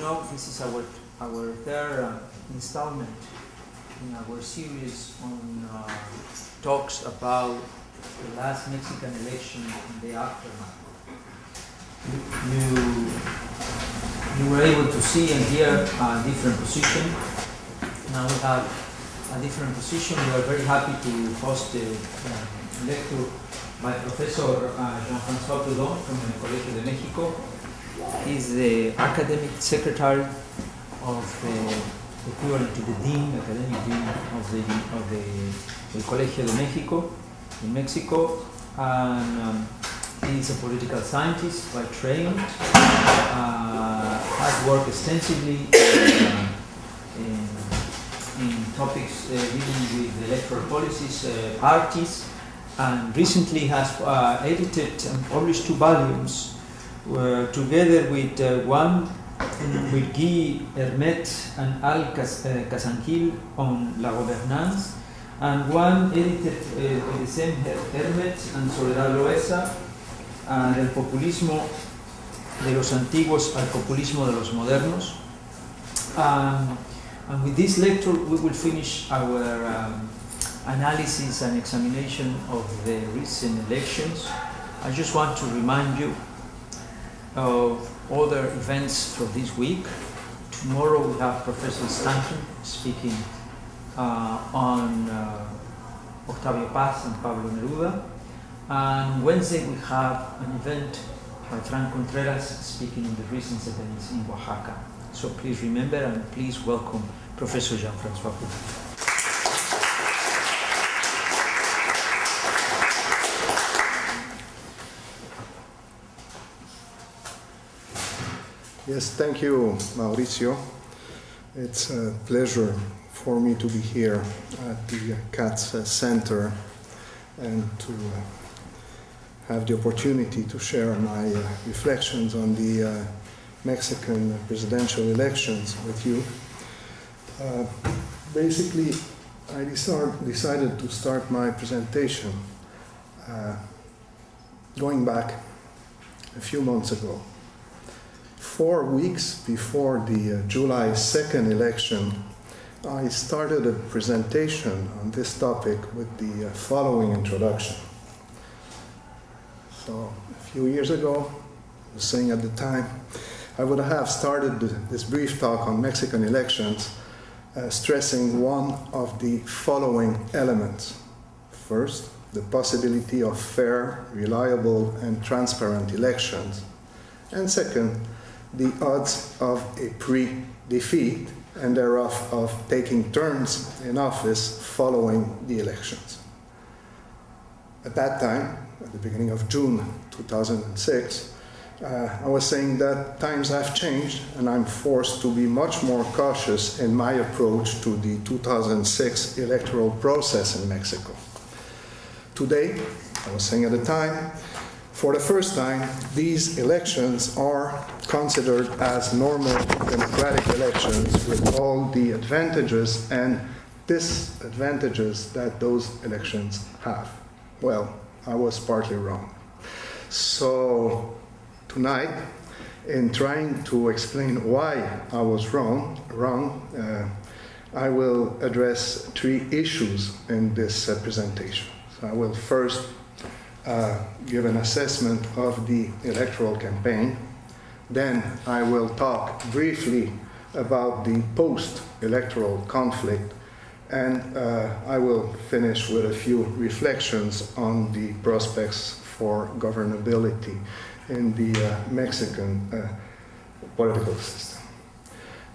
know, this is our third installment in our series on talks about the last Mexican election and the aftermath. You were able to see and hear a different position. Now we have a different position. We are very happy to host a lecture by Professor François Prud'homme from the Colegio de Mexico. He's the academic secretary of the equivalent to the dean, academic dean of the Colegio de Mexico in Mexico, and he's a political scientist by training. Has worked extensively in topics dealing with electoral policies, parties, and recently has edited and published 2 volumes together with one with Guy Hermet and Al Casanquil on La Gouvernance, and one edited with the same Hermet and Soledad Loesa, del populismo de los antiguos al populismo de los modernos. And with this lecture we will finish our analysis and examination of the recent elections. I just want to remind you of other events for this week. Tomorrow we have Professor Stanton speaking on Octavio Paz and Pablo Neruda. And Wednesday we have an event by Frank Contreras speaking on the recent events in Oaxaca. So please remember and please welcome Professor Jean-François Prud'homme. Yes, thank you, Mauricio. It's a pleasure for me to be here at the CATS Center and to have the opportunity to share my reflections on the Mexican presidential elections with you. Basically, I decided to start my presentation going back a few months ago. 4 weeks before the July 2nd election, I started a presentation on this topic with the following introduction. So, a few years ago, I was saying at the time, I would have started this brief talk on Mexican elections stressing one of the following elements. First, the possibility of fair, reliable, and transparent elections. And second, the odds of a pre-defeat and thereof of taking turns in office following the elections. At that time, at the beginning of June 2006, I was saying that times have changed and I'm forced to be much more cautious in my approach to the 2006 electoral process in Mexico. Today, I was saying at the time, for the first time, these elections are considered as normal democratic elections with all the advantages and disadvantages that those elections have. Well, I was partly wrong. So tonight, in trying to explain why I was wrong, I will address 3 issues in this presentation. So I will first give an assessment of the electoral campaign. Then I will talk briefly about the post-electoral conflict, and I will finish with a few reflections on the prospects for governability in the Mexican political system.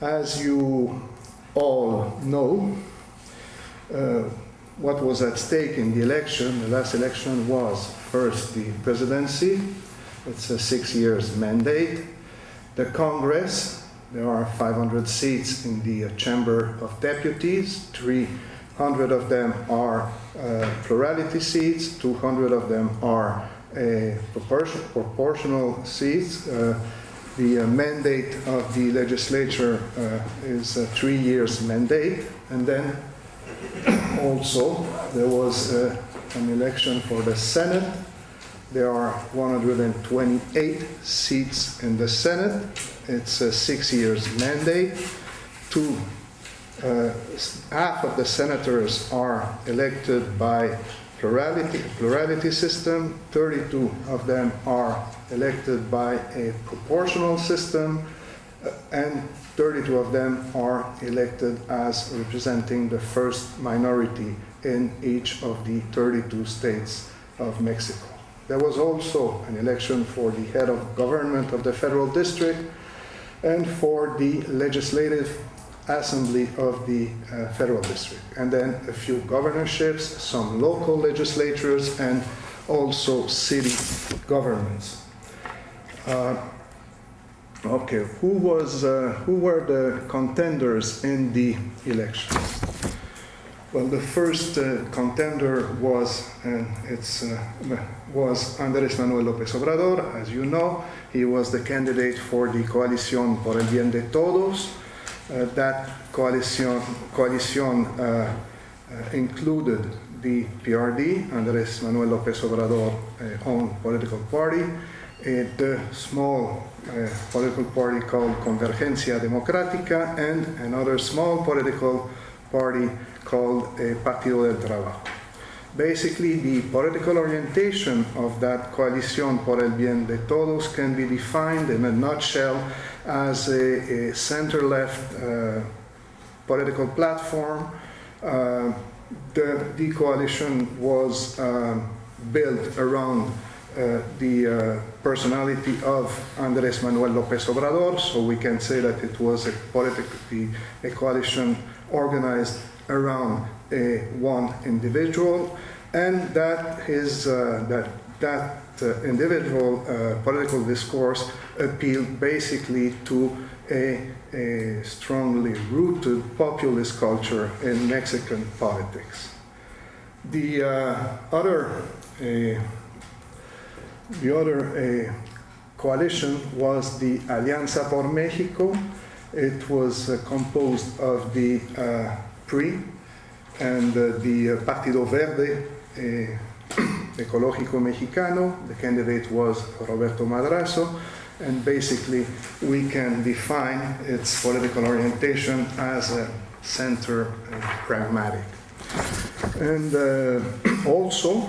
As you all know, what was at stake in the election, the last election, was first the presidency. It's a 6 years mandate. The Congress, there are 500 seats in the Chamber of Deputies. 300 of them are plurality seats. 200 of them are proportional seats. The mandate of the legislature is a 3 years mandate. And then also, there was an election for the Senate. There are 128 seats in the Senate, It's a 6 years mandate. Half of the senators are elected by plurality system, 32 of them are elected by a proportional system, and 32 of them are elected as representing the first minority in each of the 32 states of Mexico. There was also an election for the head of government of the federal district and for the legislative assembly of the federal district, and then a few governorships, some local legislatures, and also city governments. Okay, who were the contenders in the election? Well, the first contender was Andrés Manuel López Obrador. As you know, he was the candidate for the Coalición por el Bien de Todos. That coalition included the PRD, Andrés Manuel López Obrador own political party, the small political party called Convergencia Democrática, and another small political party called Partido del Trabajo. Basically, the political orientation of that Coalición por el Bien de Todos can be defined in a nutshell as a center-left political platform. The coalition was built around the personality of Andrés Manuel López Obrador, so we can say that it was a coalition organized around one individual, and that his individual political discourse appealed basically to a strongly rooted populist culture in Mexican politics. The other coalition was the Alianza por México. It was composed of the PRI and the Partido Verde Ecológico Mexicano. The candidate was Roberto Madrazo, and basically we can define its political orientation as a center pragmatic. And also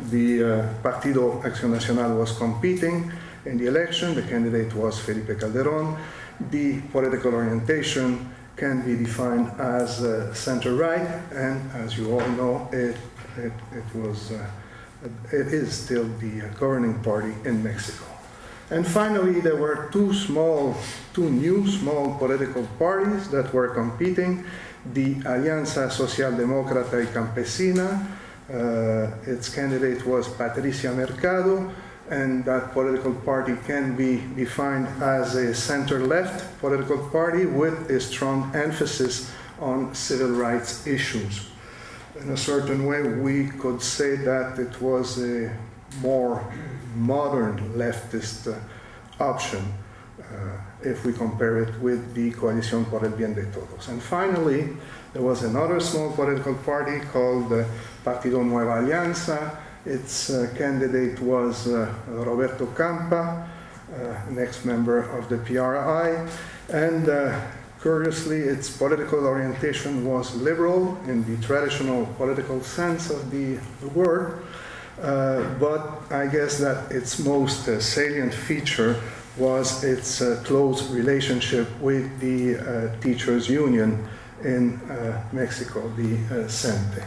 the Partido Acción Nacional was competing in the election. The candidate was Felipe Calderón. The political orientation can be defined as center-right, and as you all know, it is still the governing party in Mexico. And finally, there were two new small political parties that were competing: the Alianza Socialdemócrata y Campesina. Its candidate was Patricia Mercado, and that political party can be defined as a center-left political party with a strong emphasis on civil rights issues. In a certain way, we could say that it was a more modern leftist option if we compare it with the Coalición por el Bien de Todos. And finally, there was another small political party called Partido Nueva Alianza. Its candidate was Roberto Campa, an ex-member of the PRI, and curiously, its political orientation was liberal in the traditional political sense of the word, but I guess that its most salient feature was its close relationship with the teachers' union in Mexico, the CENTE.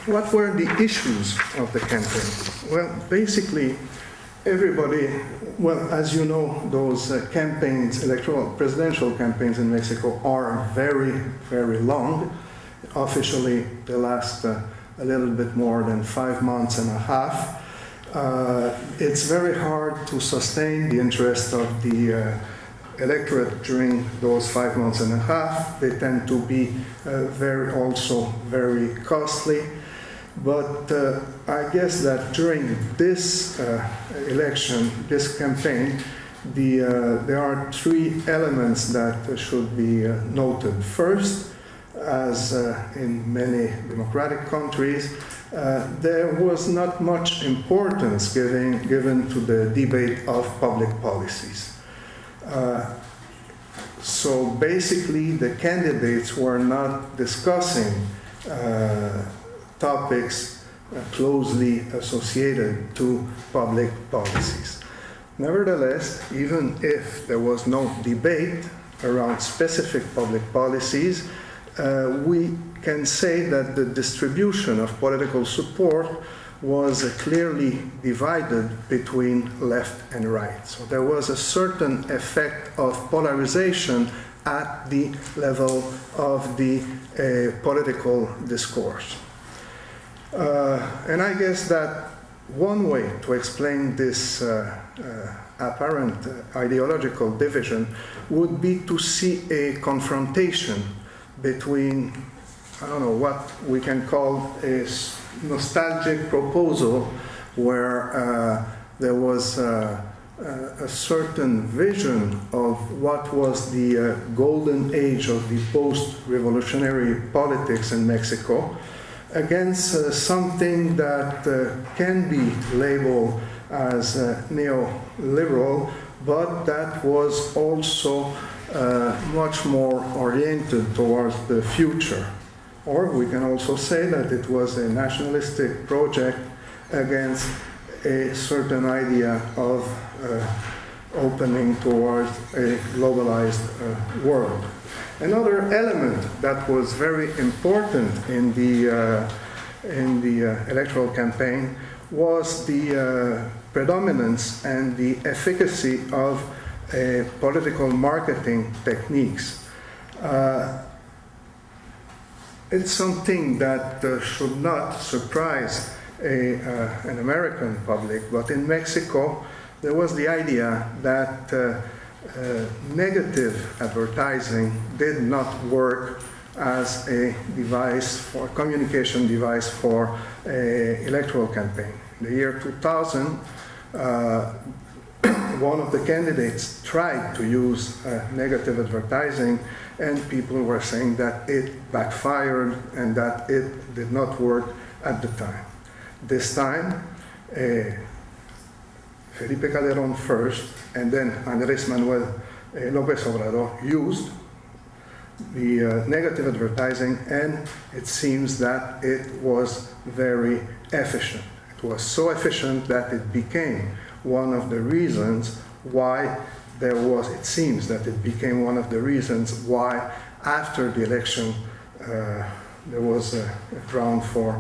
What were the issues of the campaign? Well, basically, everybody, well, as you know, those campaigns, presidential campaigns in Mexico are very, very long. Officially, they last a little bit more than 5 months and a half. It's very hard to sustain the interest of the electorate during those 5 months and a half. They tend to be also very costly. But I guess that during this election, this campaign, there are 3 elements that should be noted. First, as in many democratic countries, there was not much importance given to the debate of public policies. So basically, the candidates were not discussing topics closely associated to public policies. Nevertheless, even if there was no debate around specific public policies, we can say that the distribution of political support was clearly divided between left and right. So there was a certain effect of polarization at the level of the political discourse. And I guess that one way to explain this apparent ideological division would be to see a confrontation between, I don't know, what we can call a nostalgic proposal where there was a certain vision of what was the golden age of the post-revolutionary politics in Mexico against something that can be labeled as neoliberal, but that was also much more oriented towards the future. Or we can also say that it was a nationalistic project against a certain idea of opening towards a globalized world. Another element that was very important in the electoral campaign was the predominance and the efficacy of political marketing techniques. It's something that should not surprise an American public, but in Mexico there was the idea that negative advertising did not work as a device for communication device for an electoral campaign. In the year 2000, one of the candidates tried to use negative advertising, and people were saying that it backfired and that it did not work at the time. This time, Felipe Calderón first, and then Andrés Manuel López Obrador used the negative advertising, and it seems that it was very efficient. It was so efficient that it became one of the reasons why it seems that it became one of the reasons why after the election there was a ground for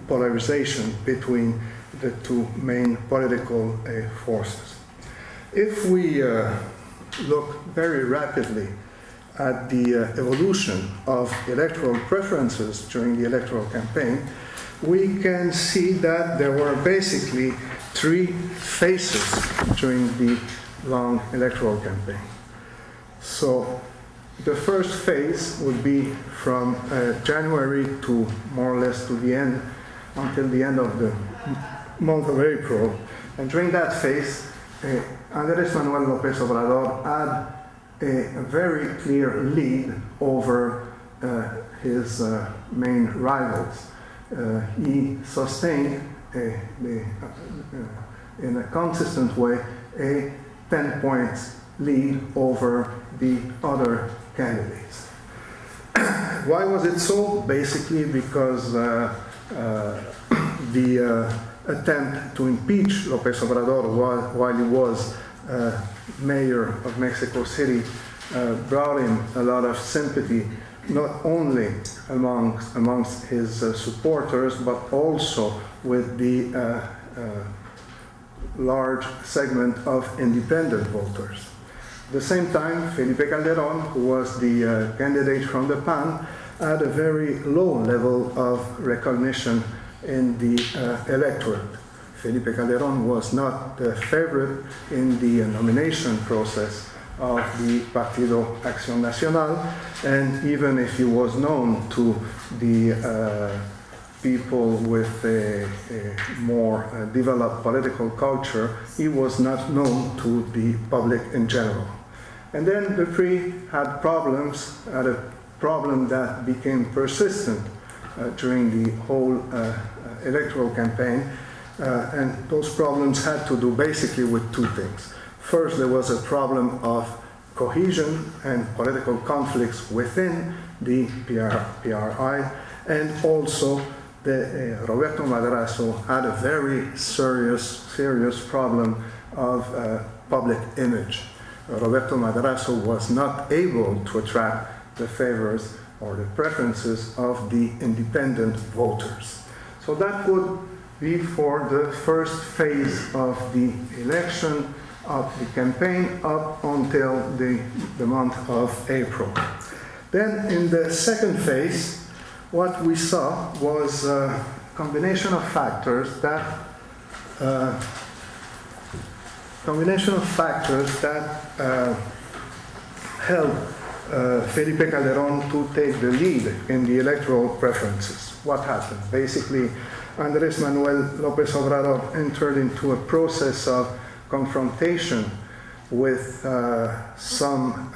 polarization between the two main political forces. If we look very rapidly at the evolution of electoral preferences during the electoral campaign, we can see that there were basically three phases during the long electoral campaign. So the first phase would be from January to more or less to the end, until the end of the month of April. And during that phase, Andrés Manuel López Obrador had a very clear lead over his main rivals. He sustained in a consistent way a 10 points lead over the other candidates. Why was it so? Basically because the attempt to impeach López Obrador while he was mayor of Mexico City brought him a lot of sympathy, not only amongst his supporters, but also with the large segment of independent voters. At the same time, Felipe Calderón, who was the candidate from the PAN, had a very low level of recognition in the electorate. Felipe Calderón was not the favorite in the nomination process of the Partido Acción Nacional, and even if he was known to the people with a more developed political culture, he was not known to the public in general. And then the three had problems at a problem that became persistent during the whole electoral campaign. And those problems had to do basically with two things. First, there was a problem of cohesion and political conflicts within the PRI, and also Roberto Madrazo had a very serious problem of public image. Roberto Madrazo was not able to attract the favors or the preferences of the independent voters. So that would be for the first phase of the election, of the campaign, up until the month of April. Then in the second phase, what we saw was a combination of factors that helped Felipe Calderón to take the lead in the electoral preferences. What happened? Basically, Andrés Manuel López Obrador entered into a process of confrontation with some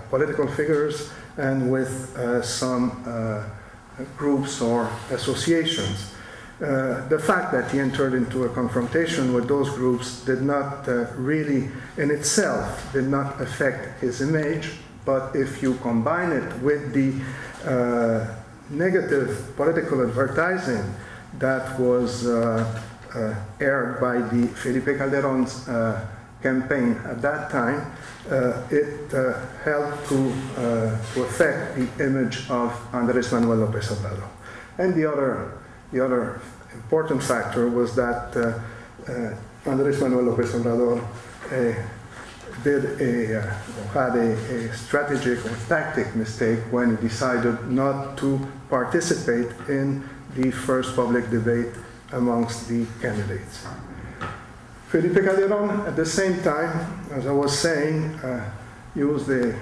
political figures and with some groups or associations. The fact that he entered into a confrontation with those groups did not really, in itself, did not affect his image, but if you combine it with the negative political advertising that was aired by the Felipe Calderón's campaign at that time, it helped to affect the image of Andrés Manuel López Obrador. And the other important factor was that Andrés Manuel López Obrador had a strategic or tactic mistake when he decided not to participate in the first public debate amongst the candidates. Felipe Calderón, at the same time, as I was saying, used a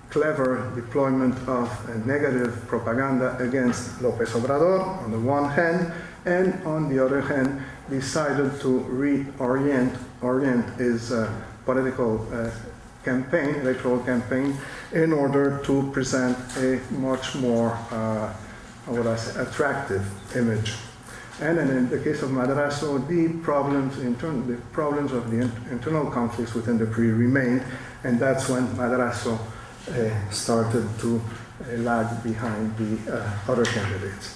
clever deployment of negative propaganda against López Obrador on the one hand, and on the other hand, decided to reorient his political campaign, electoral campaign, in order to present a much more, attractive image. And in the case of Madrazo, the problems of the internal conflicts within the PRI remained, and that's when Madrazo started to lag behind the other candidates.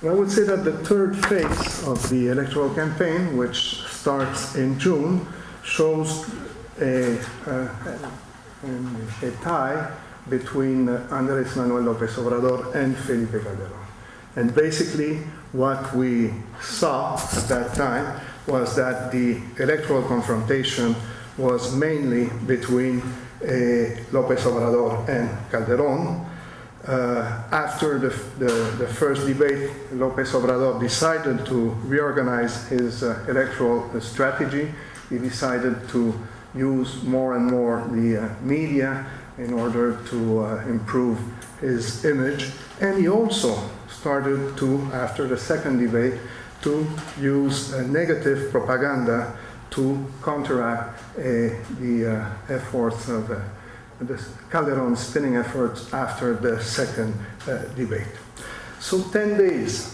And I would say that the third phase of the electoral campaign, which starts in June, shows a tie between Andrés Manuel López Obrador and Felipe Calderón. And basically, what we saw at that time was that the electoral confrontation was mainly between López Obrador and Calderón. After the first debate, López Obrador decided to reorganize his electoral strategy. He decided to use more and more the media in order to improve his image. And he also started to, after the second debate, to use negative propaganda to counteract the efforts of Calderón's spinning efforts after the second debate. So 10 days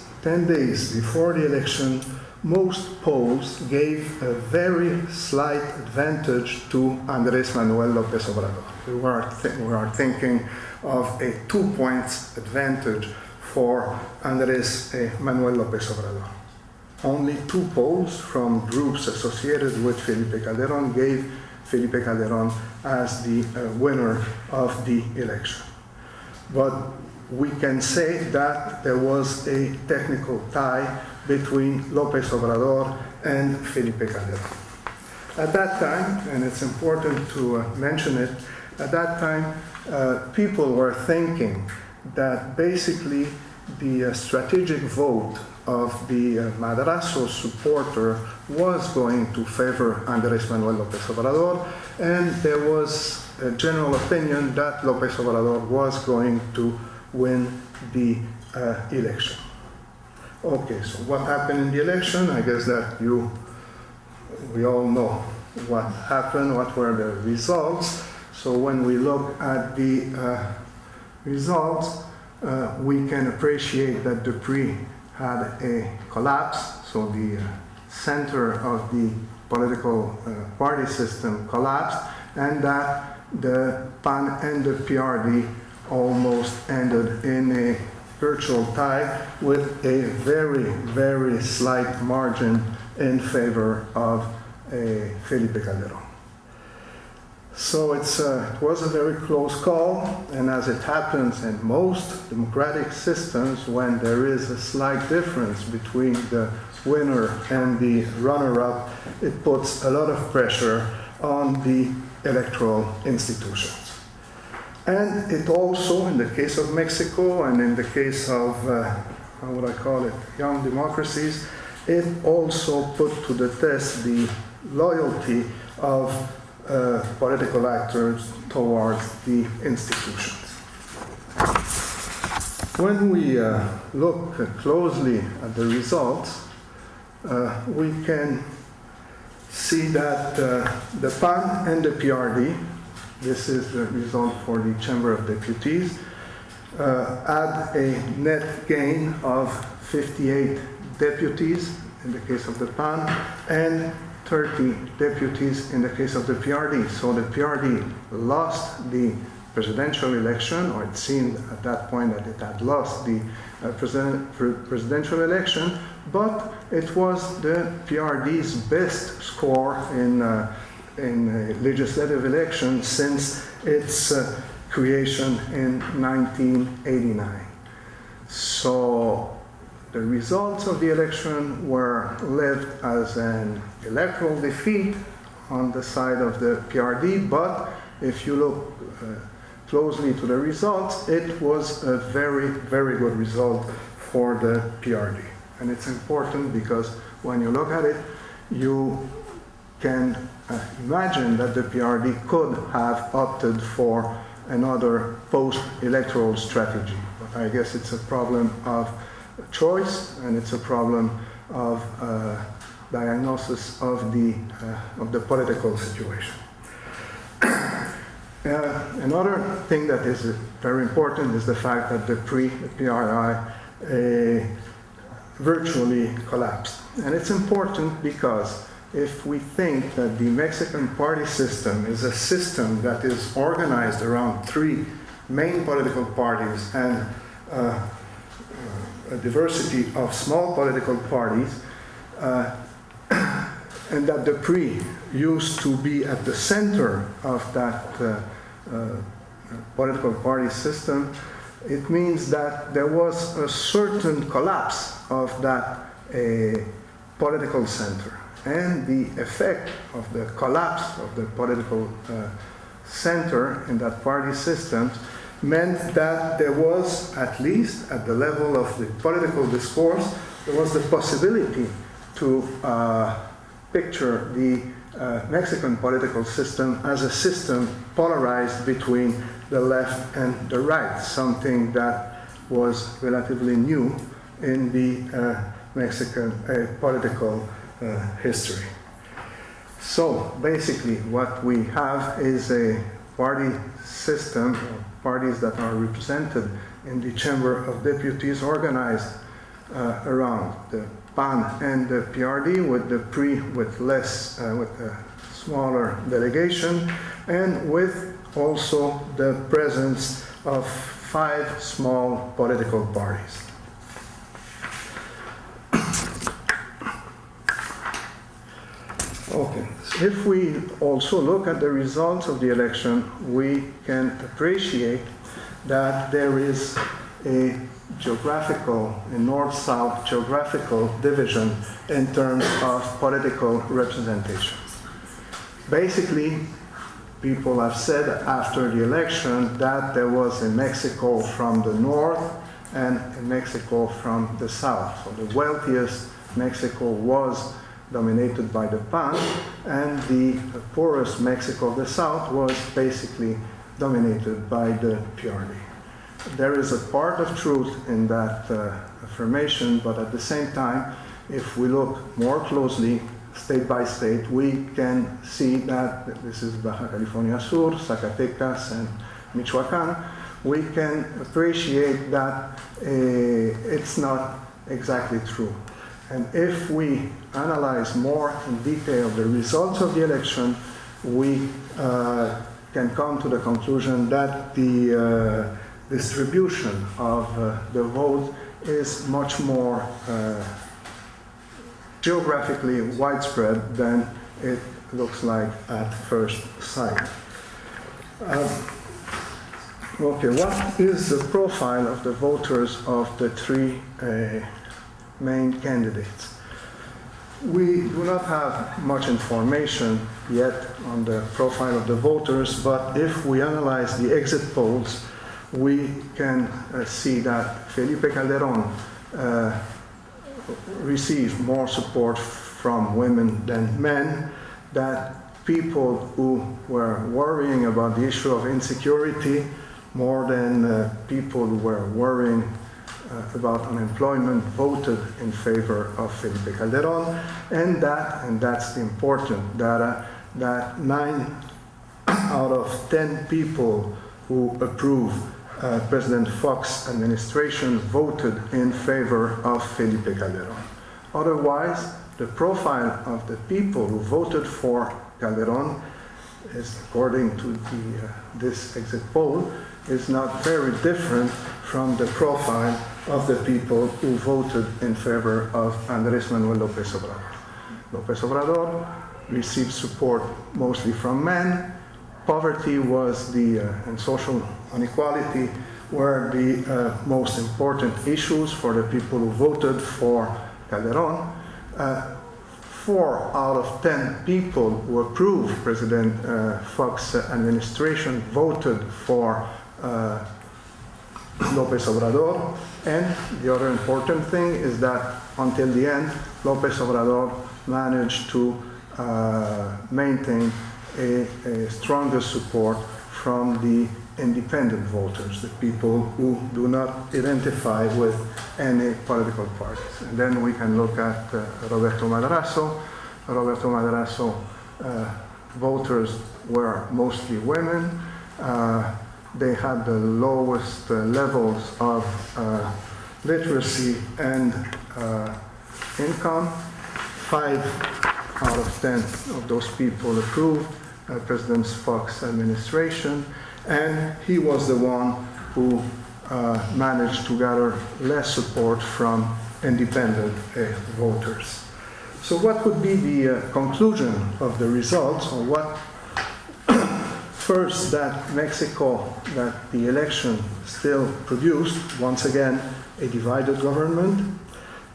before the election, most polls gave a very slight advantage to Andrés Manuel López Obrador. We are thinking of a 2 points advantage for Andrés Manuel López Obrador. Only 2 polls from groups associated with Felipe Calderón gave Felipe Calderón as the winner of the election. But we can say that there was a technical tie between López Obrador and Felipe Calderón. At that time, and it's important to mention it, at that time people were thinking that basically the strategic vote of the Madrazo supporter was going to favor Andrés Manuel López Obrador, and there was a general opinion that López Obrador was going to win the election. Okay, so what happened in the election? I guess that we all know what happened, what were the results. So when we look at the results, we can appreciate that the PRI had a collapse, so the center of the political party system collapsed, and that the PAN and the PRD almost ended in a virtual tie with a very, very slight margin in favor of Felipe Calderón. So it was a very close call, and as it happens in most democratic systems, when there is a slight difference between the winner and the runner-up, it puts a lot of pressure on the electoral institutions. And it also, in the case of Mexico and in the case of, how would I call it, young democracies, it also put to the test the loyalty of political actors towards the institutions. When we look closely at the results, we can see that the PAN and the PRD, this is the result for the Chamber of Deputies, had a net gain of 58 deputies in the case of the PAN and 30 deputies in the case of the PRD. So the PRD lost the presidential election, or it seemed at that point that it had lost the presidential election, but it was the PRD's best score in a legislative election since its creation in 1989. So the results of the election were lived as an electoral defeat on the side of the PRD, but if you look closely to the results, it was a very, very good result for the PRD. And it's important because when you look at it, you can imagine that the PRD could have opted for another post-electoral strategy. But I guess it's a problem of choice, and it's a problem of diagnosis of the political situation. Another thing that is very important is the fact that the PRI virtually collapsed. And it's important because if we think that the Mexican party system is a system that is organized around three main political parties and a diversity of small political parties, and that the PRI used to be at the center of that political party system, it means that there was a certain collapse of that political center. And the effect of the collapse of the political center in that party system meant that there was, at least at the level of the political discourse, there was the possibility to picture the Mexican political system as a system polarized between the left and the right, something that was relatively new in the Mexican political history. So basically what we have is a party system, parties that are represented in the Chamber of Deputies organized around the PAN and the PRD, with the PRI with a smaller delegation, and with also the presence of 5 small political parties. Okay, if we also look at the results of the election, we can appreciate that there is a north-south geographical division in terms of political representation. Basically, people have said after the election that there was a Mexico from the north and a Mexico from the south. So the wealthiest Mexico was dominated by the PAN, and the poorest Mexico of the south was basically dominated by the PRD. There is a part of truth in that affirmation, but at the same time, if we look more closely, state by state, we can see that this is Baja California Sur, Zacatecas, and Michoacán, we can appreciate that it's not exactly true. And if we analyze more in detail the results of the election, we can come to the conclusion that the distribution of the vote is much more geographically widespread than it looks like at first sight. Okay, what is the profile of the voters of the three main candidates? We do not have much information yet on the profile of the voters, but if we analyze the exit polls, we can see that Felipe Calderón received more support from women than men, that people who were worrying about the issue of insecurity more than people who were worrying about unemployment voted in favor of Felipe Calderón, and that's the important data, that 9 out of 10 people who approve President Fox's administration voted in favor of Felipe Calderón. Otherwise, the profile of the people who voted for Calderón is, according to this exit poll, is not very different from the profile of the people who voted in favor of Andrés Manuel López Obrador. López Obrador received support mostly from men. Poverty was and social inequality were the most important issues for the people who voted for Calderón. 4 out of 10 people who approved President Fox's administration voted for López Obrador, and the other important thing is that until the end, López Obrador managed to maintain a stronger support from the independent voters, the people who do not identify with any political parties. And then we can look at Roberto Madrazo. Roberto Madrazo voters were mostly women. They had the lowest levels of literacy and income. 5 out of 10 of those people approved President Fox's administration, and he was the one who managed to gather less support from independent voters. So what would be the conclusion of the results, or what? First, that Mexico, that the election still produced, once again, a divided government,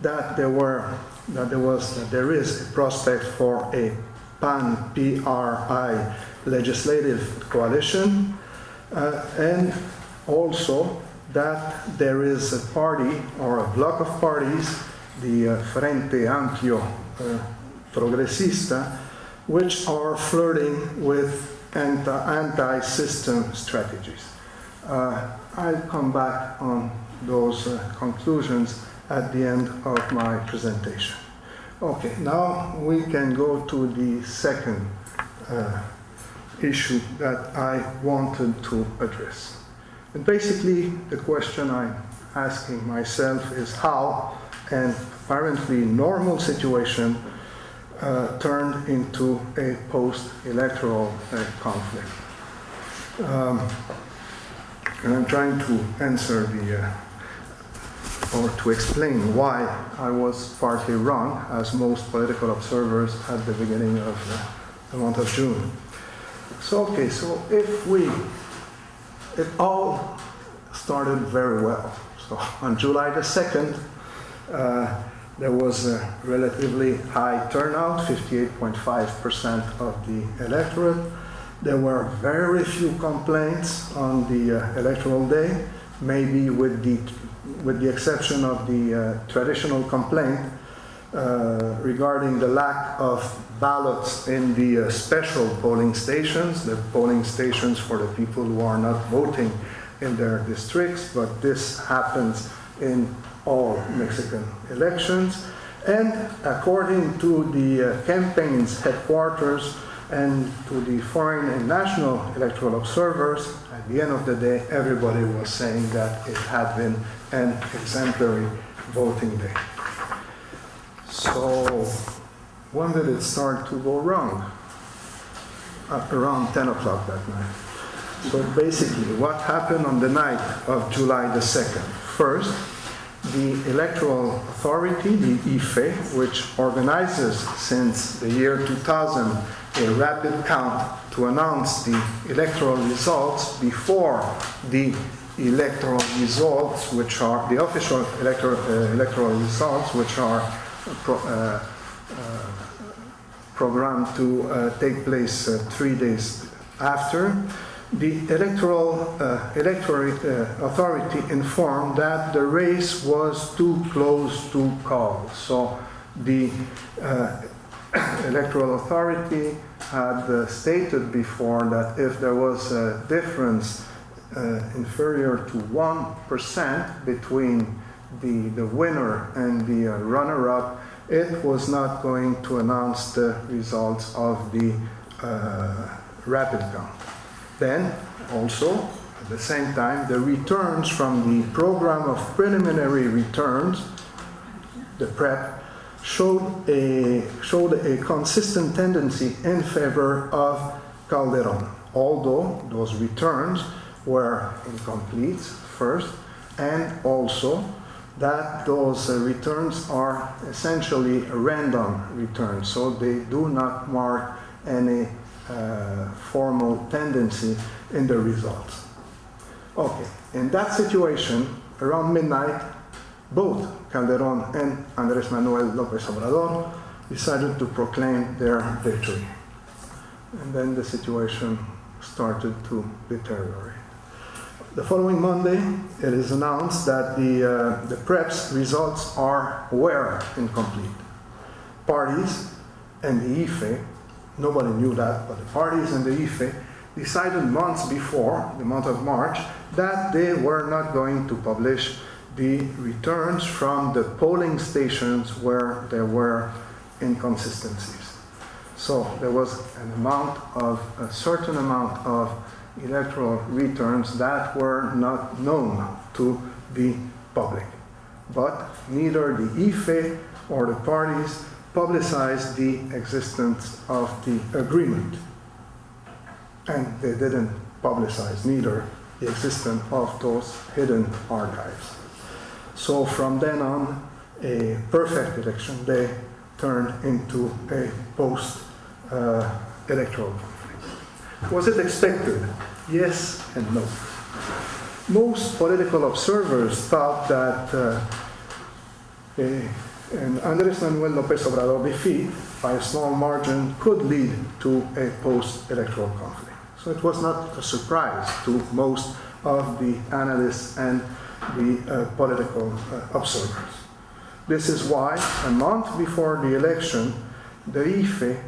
that there is a prospect for a pan-PRI legislative coalition, and also that there is a party or a block of parties, the Frente Amplio Progresista, which are flirting with anti-system strategies. I'll come back on those conclusions at the end of my presentation. Okay, now we can go to the second issue that I wanted to address. And basically, the question I'm asking myself is how an apparently normal situation turned into a post-electoral conflict. And I'm trying to answer or to explain why I was partly wrong, as most political observers at the beginning of the month of June. So, okay, so it all started very well. So on July the 2nd, there was a relatively high turnout, 58.5% of the electorate. There were very few complaints on the electoral day, maybe with the exception of the traditional complaint regarding the lack of ballots in the special polling stations, the polling stations for the people who are not voting in their districts, but this happens in all Mexican elections. And according to the campaign's headquarters and to the foreign and national electoral observers, at the end of the day, everybody was saying that it had been an exemplary voting day. So when did it start to go wrong? Around 10 o'clock that night. So basically, what happened on the night of July the 2nd? First, the Electoral Authority, the IFE, which organizes since the year 2000 a rapid count to announce the electoral results before the electoral results, which are the official electoral results, which are programmed to take place 3 days after. The Electoral Authority informed that the race was too close to call. So the Electoral Authority had stated before that if there was a difference inferior to 1% between the winner and the runner-up, it was not going to announce the results of the rapid count. Then, also, at the same time, the returns from the program of preliminary returns, the PREP, showed a consistent tendency in favor of Calderon, although those returns were incomplete, first, and also that those returns are essentially random returns, so they do not mark any formal tendency in the results. Okay, in that situation, around midnight, both Calderon and Andrés Manuel López Obrador decided to proclaim their victory. And then the situation started to deteriorate. The following Monday, it is announced that the PREP's results were incomplete. Parties and the IFE, nobody knew that, but the parties and the IFE decided months before, the month of March, that they were not going to publish the returns from the polling stations where there were inconsistencies. So there was a certain amount of electoral returns that were not known to the public. But neither the IFE or the parties publicized the existence of the agreement. And they didn't publicize neither the existence of those hidden archives. So from then on, a perfect election day turned into a post-electoral conflict. Was it expected? Yes and no. Most political observers thought that an Andrés Manuel López Obrador defeat by a small margin could lead to a post-electoral conflict. So it was not a surprise to most of the analysts and the political observers. This is why, a month before the election, the IFE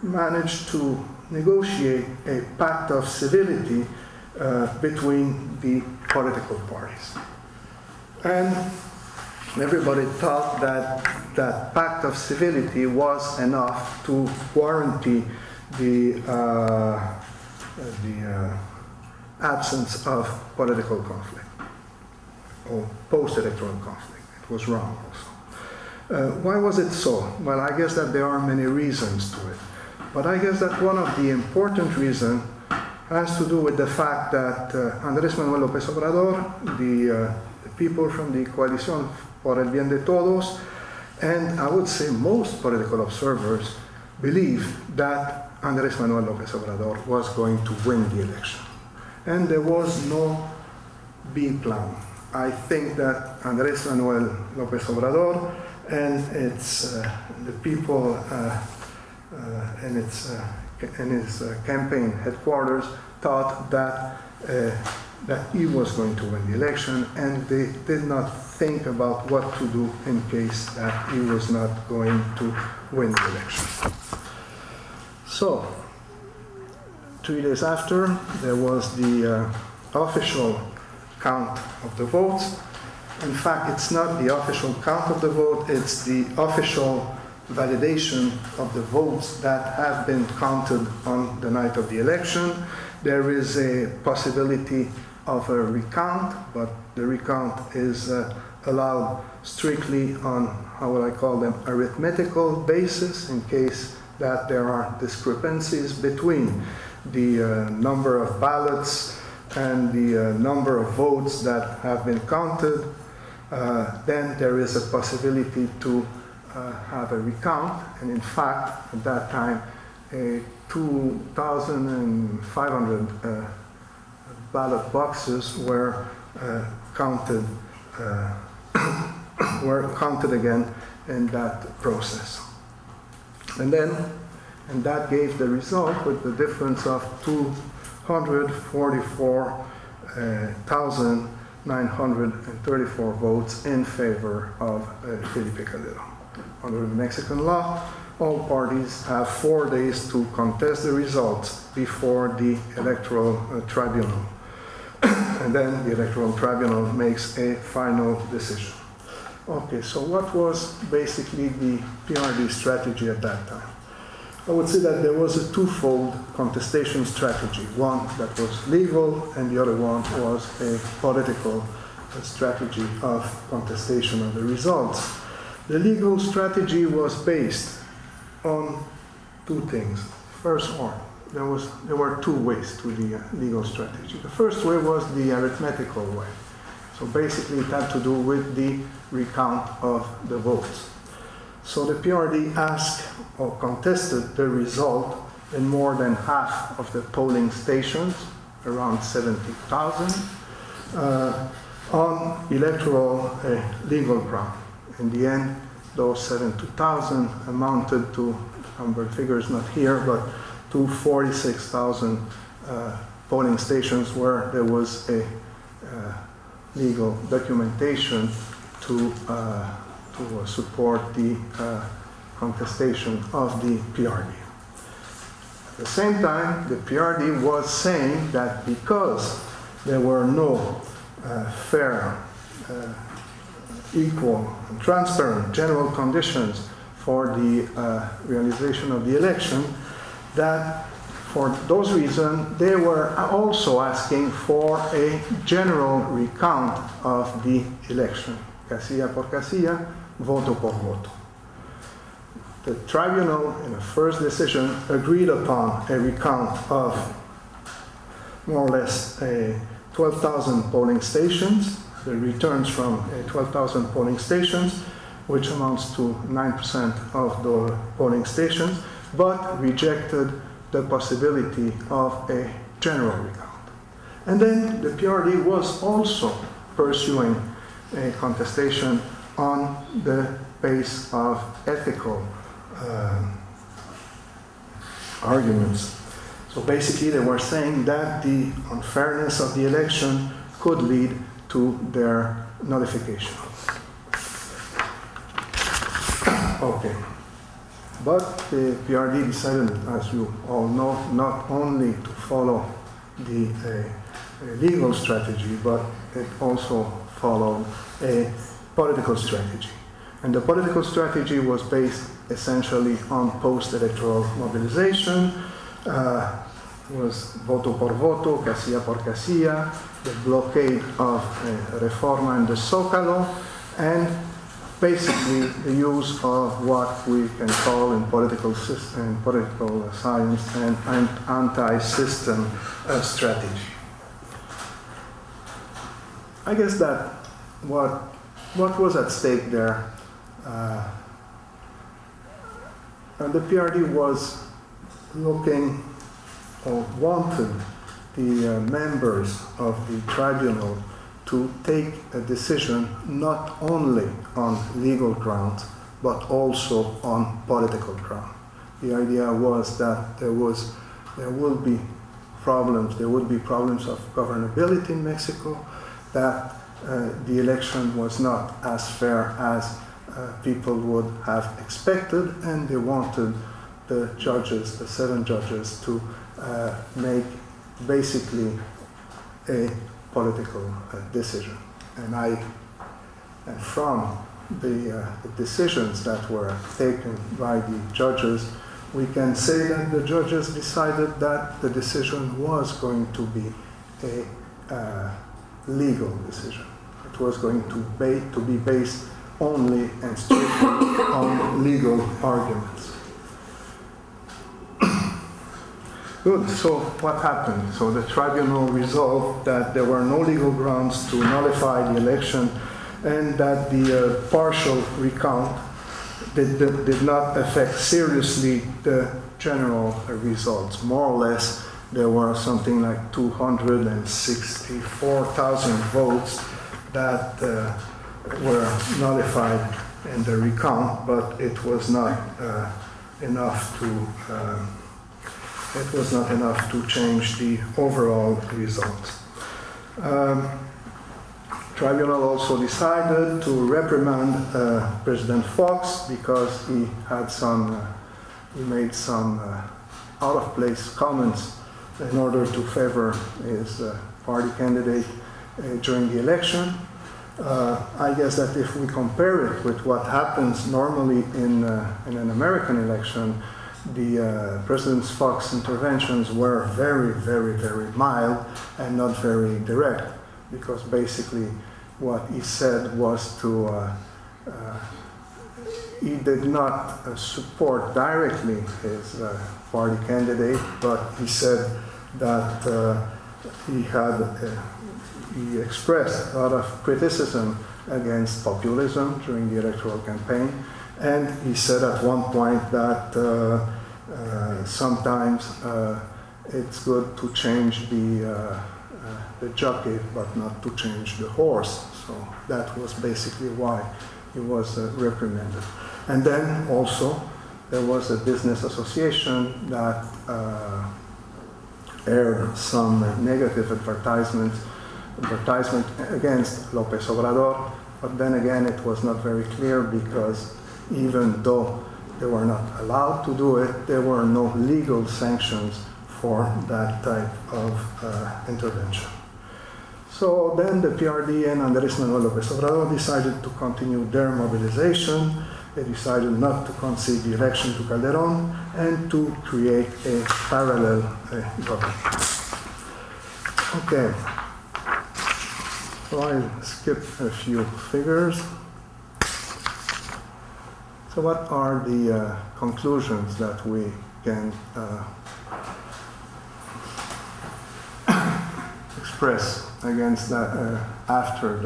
managed to negotiate a pact of civility between the political parties. And everybody thought that that pact of civility was enough to guarantee the absence of political conflict or post-electoral conflict. It was wrong also. Why was it so? Well, I guess that there are many reasons to it. But I guess that one of the important reasons has to do with the fact that Andrés Manuel López Obrador, the people from the Coalición por el Bien de Todos, and I would say most political observers believe that Andrés Manuel López Obrador was going to win the election. And there was no B plan. I think that Andrés Manuel López Obrador and the people in his campaign headquarters thought that he was going to win the election, and they did not think about what to do in case that he was not going to win the election. So, 3 days after, there was the official count of the votes. In fact, it's not the official count of the vote, it's the official validation of the votes that have been counted on the night of the election. There is a possibility of a recount, but the recount is allowed strictly on, how would I call them, arithmetical basis, in case that there are discrepancies between the number of ballots and the number of votes that have been counted. Then there is a possibility to have a recount, and in fact, at that time, 2,500 ballot boxes were counted again in that process. And that gave the result with the difference of 244,934 votes in favor of Felipe Calderón. Under the Mexican law, all parties have 4 days to contest the results before the electoral tribunal. And then the electoral tribunal makes a final decision. Okay, so what was basically the PRD strategy at that time? I would say that there was a twofold contestation strategy. One that was legal, and the other one was a political strategy of contestation of the results. The legal strategy was based on 2 things. First one, there were 2 ways to the legal strategy. The first way was the arithmetical way. So basically it had to do with the recount of the votes. So the PRD asked or contested the result in more than half of the polling stations, around 70,000, on electoral legal ground. In the end, those 70,000 amounted to, number figures not here, but to 46,000 polling stations where there was a legal documentation to support the contestation of the PRD. At the same time, the PRD was saying that because there were no fair, equal, and transparent general conditions for the realization of the election, that for those reasons, they were also asking for a general recount of the election, casilla por casilla, voto por voto. The tribunal, in a first decision, agreed upon a recount of more or less 12,000 polling stations, the returns from 12,000 polling stations, which amounts to 9% of the polling stations, but rejected the possibility of a general recount. And then the PRD was also pursuing a contestation on the base of ethical arguments. So basically they were saying that the unfairness of the election could lead to their nullification. Okay. But the PRD decided, as you all know, not only to follow the legal strategy, but it also followed a political strategy. And the political strategy was based essentially on post-electoral mobilization. Was voto por voto, casilla por casilla, the blockade of Reforma and the Zócalo, and basically the use of what we can call in political science an anti-system strategy. I guess that what was at stake there, and the PRD was looking or wanted the members of the tribunal to take a decision not only on legal grounds, but also on political ground. The idea was that there would be problems of governability in Mexico, that the election was not as fair as people would have expected, and they wanted the judges, the 7 judges, to make basically a political decision. And from the decisions that were taken by the judges, we can say that the judges decided that the decision was going to be a legal decision. It was going to be based only and strictly on legal arguments. Good, so what happened? So the tribunal resolved that there were no legal grounds to nullify the election and that the partial recount did not affect seriously the general results. More or less, there were something like 264,000 votes that were nullified in the recount, but it was not enough to change the overall results. Tribunal also decided to reprimand President Fox because he made some out-of-place comments in order to favor his party candidate during the election. I guess that if we compare it with what happens normally in an American election, the President Fox's interventions were very, very, very mild and not very direct, because basically what he said was he did not support directly his party candidate, but he said that he expressed a lot of criticism against populism during the electoral campaign, and he said at one point that sometimes it's good to change the jockey, but not to change the horse. So that was basically why he was reprimanded. And then also there was a business association that aired some negative advertisement against López Obrador, but then again it was not very clear, because even though they were not allowed to do it, there were no legal sanctions for that type of intervention. So then the PRD and Andrés Manuel López Obrador decided to continue their mobilization. They decided not to concede the election to Calderón and to create a parallel government. Okay. So I'll skip a few figures. So what are the conclusions that we can express against that after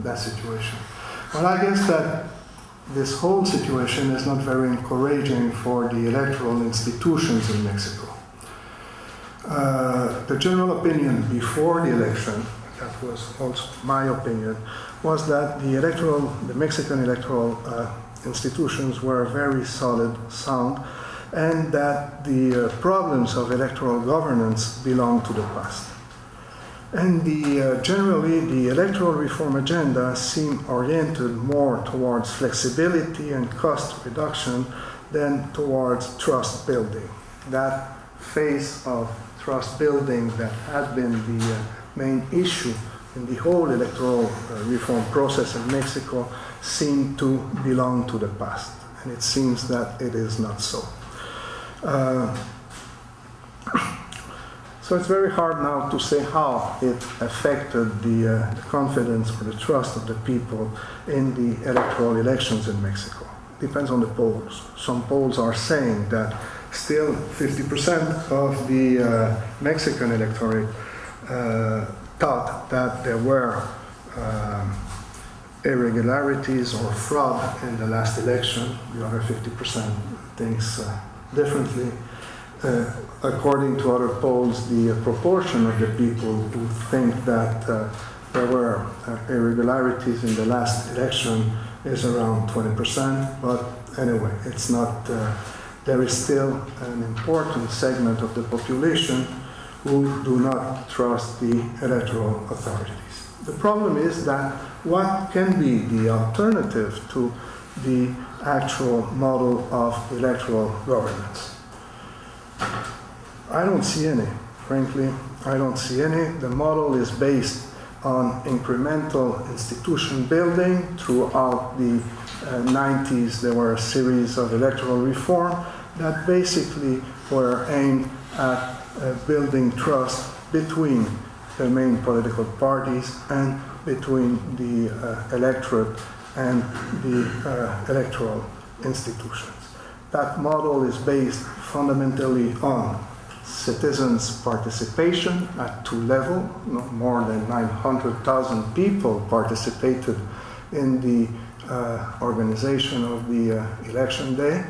that situation? Well, I guess that this whole situation is not very encouraging for the electoral institutions in Mexico. The general opinion before the election, that was also my opinion, was that the Mexican electoral institutions were very solid, sound, and that the problems of electoral governance belong to the past. And generally, the electoral reform agenda seemed oriented more towards flexibility and cost reduction than towards trust building. That phase of trust building that had been the main issue in the whole electoral reform process in Mexico seemed to belong to the past. And it seems that it is not so. So it's very hard now to say how it affected the confidence or the trust of the people in the electoral elections in Mexico. It depends on the polls. Some polls are saying that still 50% of the Mexican electorate thought that there were irregularities or fraud in the last election. The other 50% thinks differently. According to other polls, the proportion of the people who think that there were irregularities in the last election is around 20%, but anyway, it's not, there is still an important segment of the population who do not trust the electoral authorities. The problem is that what can be the alternative to the actual model of electoral governance? I don't see any. Frankly, I don't see any. The model is based on incremental institution building. Throughout the 90s, there were a series of electoral reform that basically were aimed at building trust between the main political parties and between the electorate and the electoral institutions. That model is based fundamentally on citizens' participation at two levels. More than 900,000 people participated in the organization of the election day.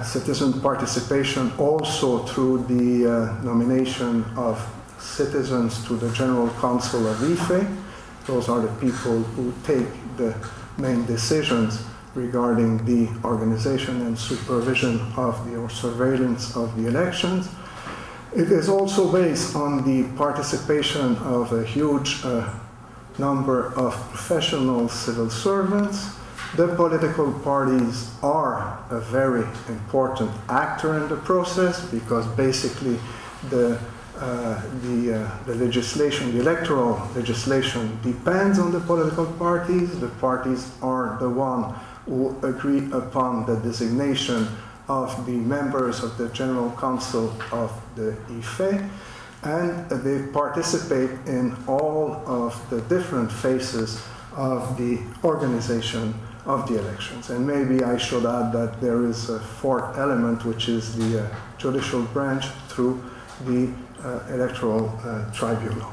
Citizen participation also through the nomination of citizens to the General Council of IFE. Those are the people who take the main decisions regarding the organization and supervision of the or surveillance of the elections. It is also based on the participation of a huge number of professional civil servants. The political parties are a very important actor in the process because basically the legislation, the electoral legislation depends on the political parties. The parties are the one who agree upon the designation of the members of the General Council of the IFE, and they participate in all of the different phases of the organization of the elections. And maybe I should add that there is a fourth element, which is the judicial branch through the electoral tribunal.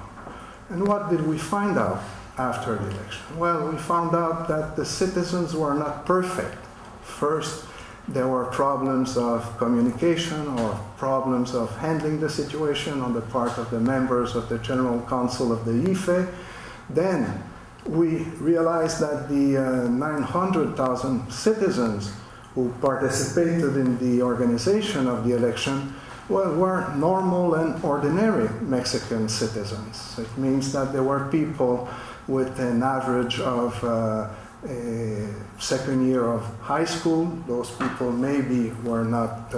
And what did we find out after the election? Well, we found out that the citizens were not perfect. First, there were problems of communication or problems of handling the situation on the part of the members of the General Council of the IFE. Then we realized that the 900,000 citizens who participated in the organization of the election were normal and ordinary Mexican citizens. It means that there were people with an average of a second year of high school. Those people maybe were not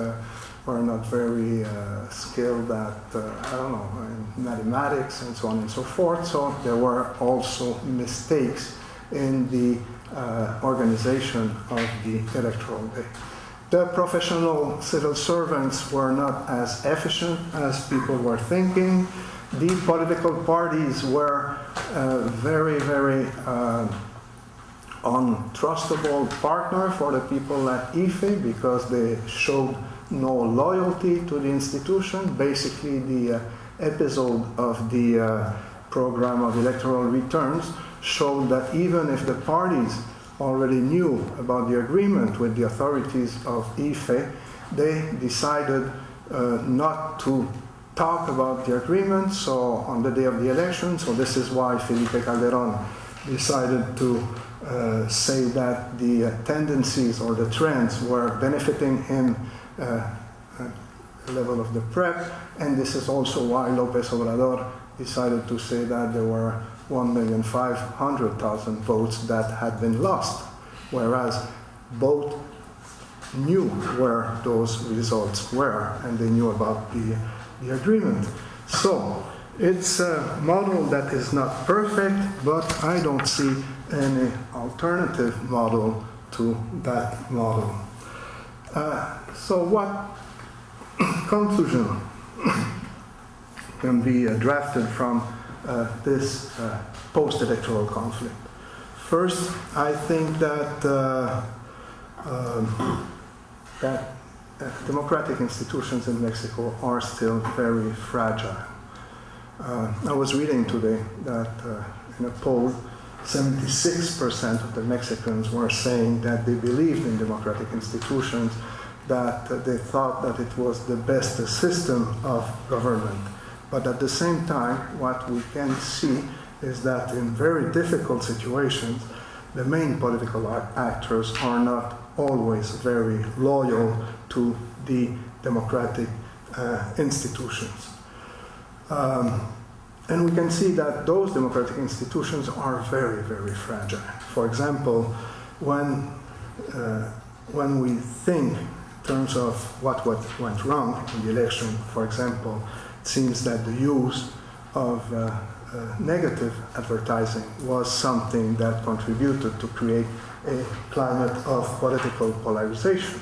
very skilled at, I don't know, in mathematics and so on and so forth. So there were also mistakes in the organization of the electoral day. The professional civil servants were not as efficient as people were thinking. The political parties were very, very untrustable partner for the people at IFE because they showed no loyalty to the institution. Basically, the episode of the program of electoral returns showed that even if the parties already knew about the agreement with the authorities of IFE, they decided not to talk about the agreement. So on the day of the election, so this is why Felipe Calderón decided to say that the tendencies or the trends were benefiting him level of the PREP, and this is also why López Obrador decided to say that there were 1,500,000 votes that had been lost, whereas both knew where those results were and they knew about the agreement. So it's a model that is not perfect, but I don't see any alternative model to that model. So what conclusion can be drafted from this post-electoral conflict? First, I think that democratic institutions in Mexico are still very fragile. I was reading today that in a poll, 76% of the Mexicans were saying that they believed in democratic institutions, that they thought that it was the best system of government. But at the same time, what we can see is that in very difficult situations, the main political actors are not always very loyal to the democratic institutions. And we can see that those democratic institutions are very, very fragile. For example, when we think in terms of what went wrong in the election, for example, it seems that the use of negative advertising was something that contributed to create a climate of political polarization.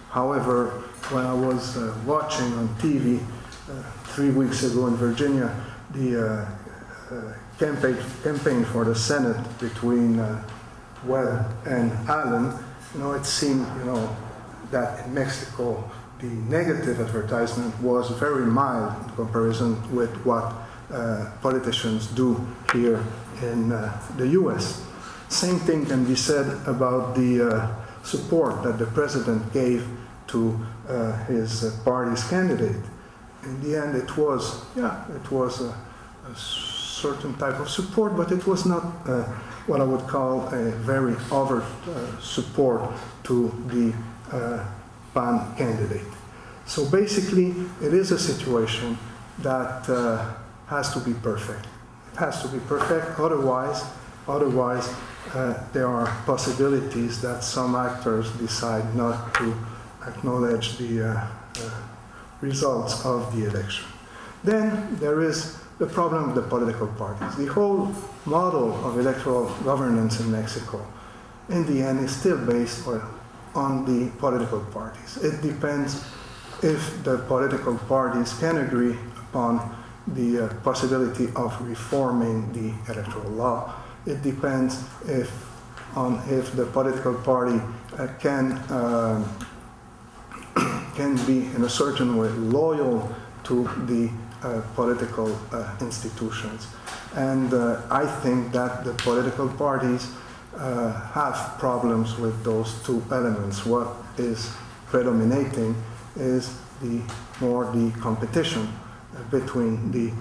However, when I was watching on TV 3 weeks ago in Virginia, the campaign for the Senate between Webb and Allen, it seemed, that in Mexico the negative advertisement was very mild in comparison with what politicians do here in the U.S. Same thing can be said about the support that the president gave to his party's candidate. In the end, it was a certain type of support, but it was not what I would call a very overt support to the PAN candidate. So basically, it is a situation that has to be perfect. It has to be perfect, otherwise there are possibilities that some actors decide not to acknowledge the results of the election. Then there is the problem of the political parties. The whole model of electoral governance in Mexico, in the end, is still based on the political parties. It depends if the political parties can agree upon the possibility of reforming the electoral law. It depends if the political party can be in a certain way loyal to the political institutions. And I think that the political parties have problems with those two elements. What is predominating is more the competition between the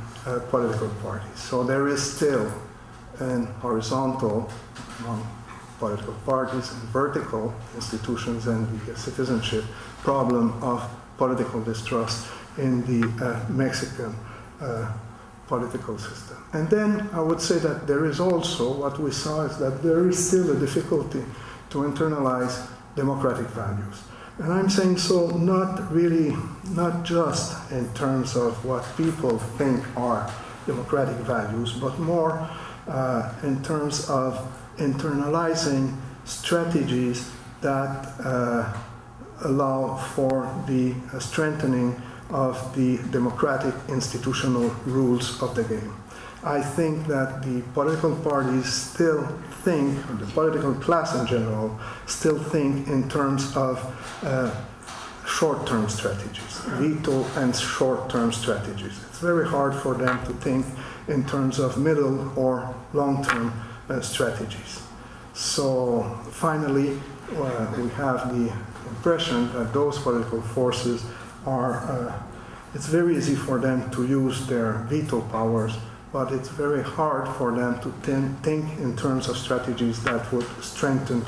political parties. So there is still an horizontal among political parties and vertical institutions and the citizenship problem of political distrust in the Mexican political system. And then I would say that there is also, what we saw is that there is still a difficulty to internalize democratic values. And I'm saying so not just in terms of what people think are democratic values, but more in terms of internalizing strategies that allow for the strengthening of the democratic institutional rules of the game. I think that the political parties still think, or the political class in general, still think in terms of short-term strategies, veto and short-term strategies. It's very hard for them to think in terms of middle or long-term strategies. So finally, we have the impression that those political forces are, it's very easy for them to use their veto powers, but it's very hard for them to think in terms of strategies that would strengthen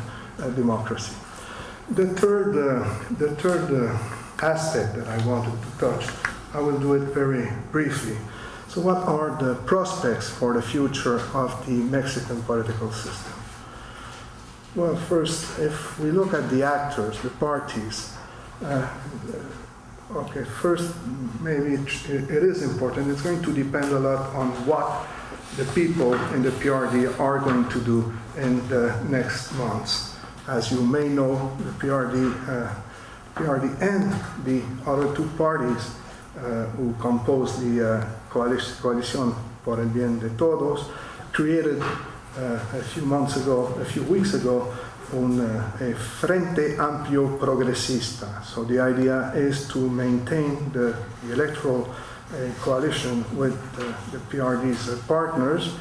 democracy. The third aspect that I wanted to touch, I will do it very briefly. So what are the prospects for the future of the Mexican political system? Well, first, if we look at the actors, the parties, okay, first, maybe it is important. It's going to depend a lot on what the people in the PRD are going to do in the next months. As you may know, the PRD and the other two parties who compose the Coalición por el Bien de Todos created a few weeks ago, a Frente Amplio Progresista. So the idea is to maintain the electoral coalition with the PRD's partners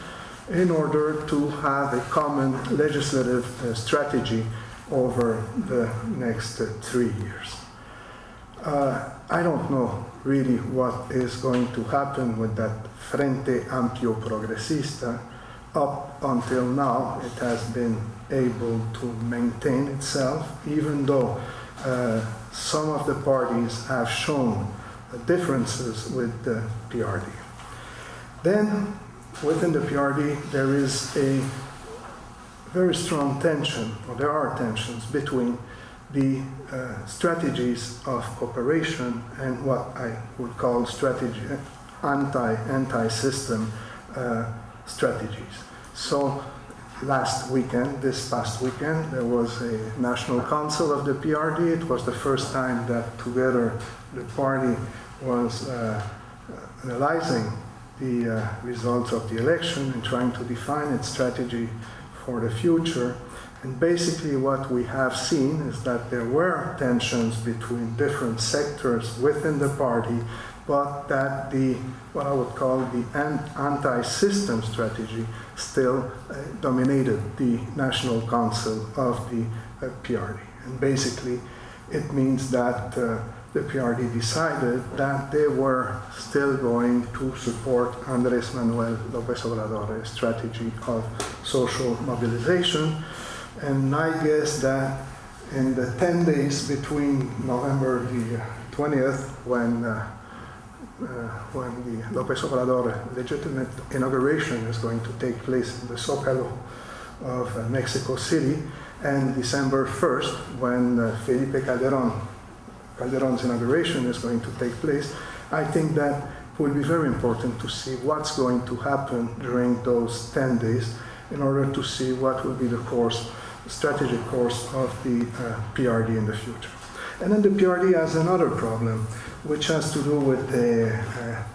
in order to have a common legislative strategy over the next 3 years. I don't know really what is going to happen with that Frente Amplio Progresista. Up until now, it has been able to maintain itself, even though some of the parties have shown differences with the PRD. Then, within the PRD, there is a very strong tension, or there are tensions between the strategies of cooperation and what I would call strategy anti-system strategies. So this past weekend, there was a National Council of the PRD. It was the first time that together the party was analyzing the results of the election and trying to define its strategy for the future. And basically what we have seen is that there were tensions between different sectors within the party, but that what I would call the anti-system strategy still dominated the National Council of the PRD. And basically it means that the PRD decided that they were still going to support Andrés Manuel López Obrador's strategy of social mobilization. And I guess that in the 10 days between November the 20th, when the López Obrador legitimate inauguration is going to take place in the Zócalo of Mexico City, and December 1st, when Felipe Calderón's inauguration is going to take place, I think that it will be very important to see what's going to happen during those 10 days in order to see what will be the strategic course of the PRD in the future. And then the PRD has another problem, which has to do with a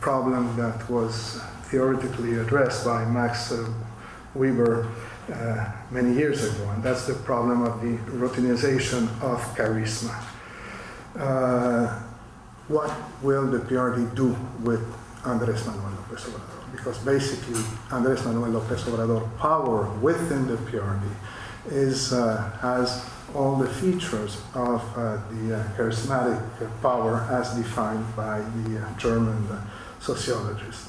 problem that was theoretically addressed by Max Weber many years ago, and that's the problem of the routinization of charisma. What will the PRD do with Andrés Manuel López Obrador? Because basically Andrés Manuel López Obrador power within the PRD has all the features of the charismatic power as defined by the German sociologist.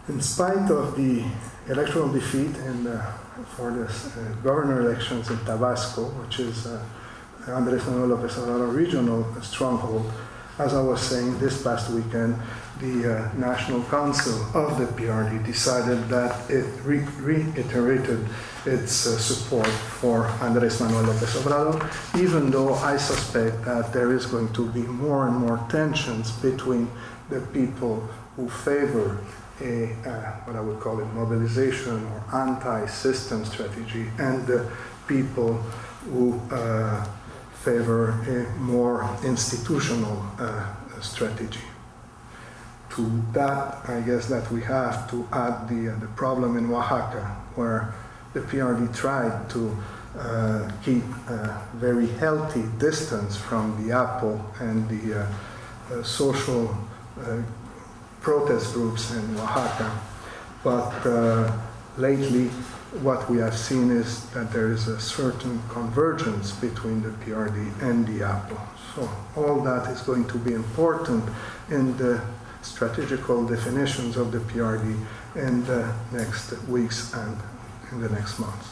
In spite of the electoral defeat for the governor elections in Tabasco, which is Andrés Manuel López Obrador regional stronghold, as I was saying, this past weekend, the National Council of the PRD decided that it reiterated its support for Andrés Manuel López Obrador, even though I suspect that there is going to be more and more tensions between the people who favor what I would call a mobilization or anti-system strategy and the people who favor a more institutional strategy. To that, I guess that we have to add the problem in Oaxaca, where the PRD tried to keep a very healthy distance from the APO and the social protest groups in Oaxaca. But lately, what we have seen is that there is a certain convergence between the PRD and the APO. So all that is going to be important in the strategical definitions of the PRD in the next weeks and in the next months.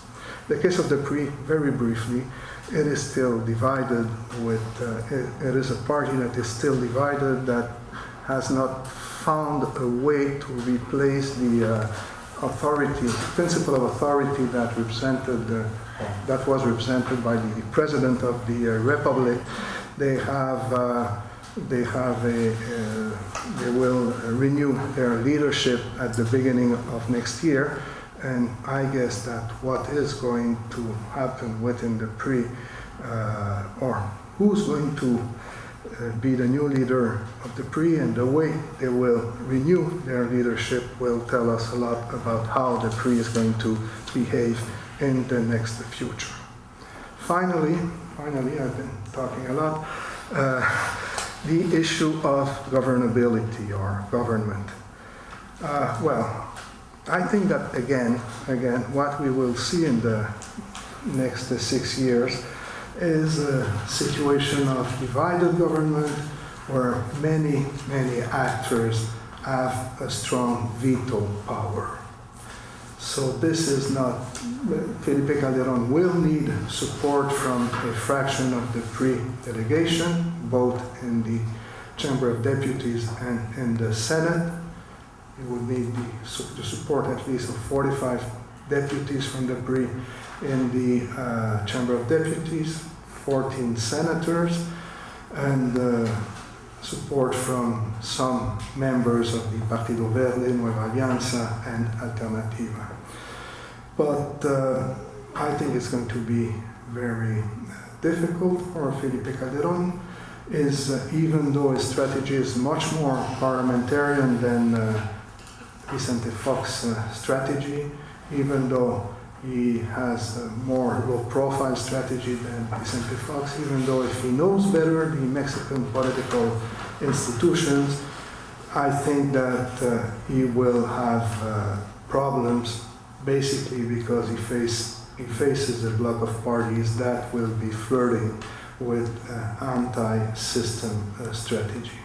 The case of the PRI, very briefly, it is still divided with, it is a party that is still divided, that has not found a way to replace the principle of authority that that was represented by the President of the Republic. They will renew their leadership at the beginning of next year, and I guess that what is going to happen within the PRI, or who's going to be the new leader of the PRI and the way they will renew their leadership will tell us a lot about how the PRI is going to behave in the next future. Finally, I've been talking a lot, the issue of governability or government. Well, I think that again, what we will see in the next 6 years is a situation of divided government where many actors have a strong veto power. So this is not, Felipe Calderón will need support from a fraction of the PRI delegation, both in the Chamber of Deputies and in the Senate. He would need the support at least of 45 deputies from the PRI in the Chamber of Deputies, 14 senators, and support from some members of the Partido Verde, Nueva Alianza, and Alternativa. But I think it's going to be very difficult for Felipe Calderón, even though his strategy is much more parliamentarian than Vicente Fox's strategy, even though he has a more low-profile strategy than Vicente Fox, even though if he knows better the Mexican political institutions, I think that he will have problems, basically because he faces a block of parties that will be flirting with anti-system strategy.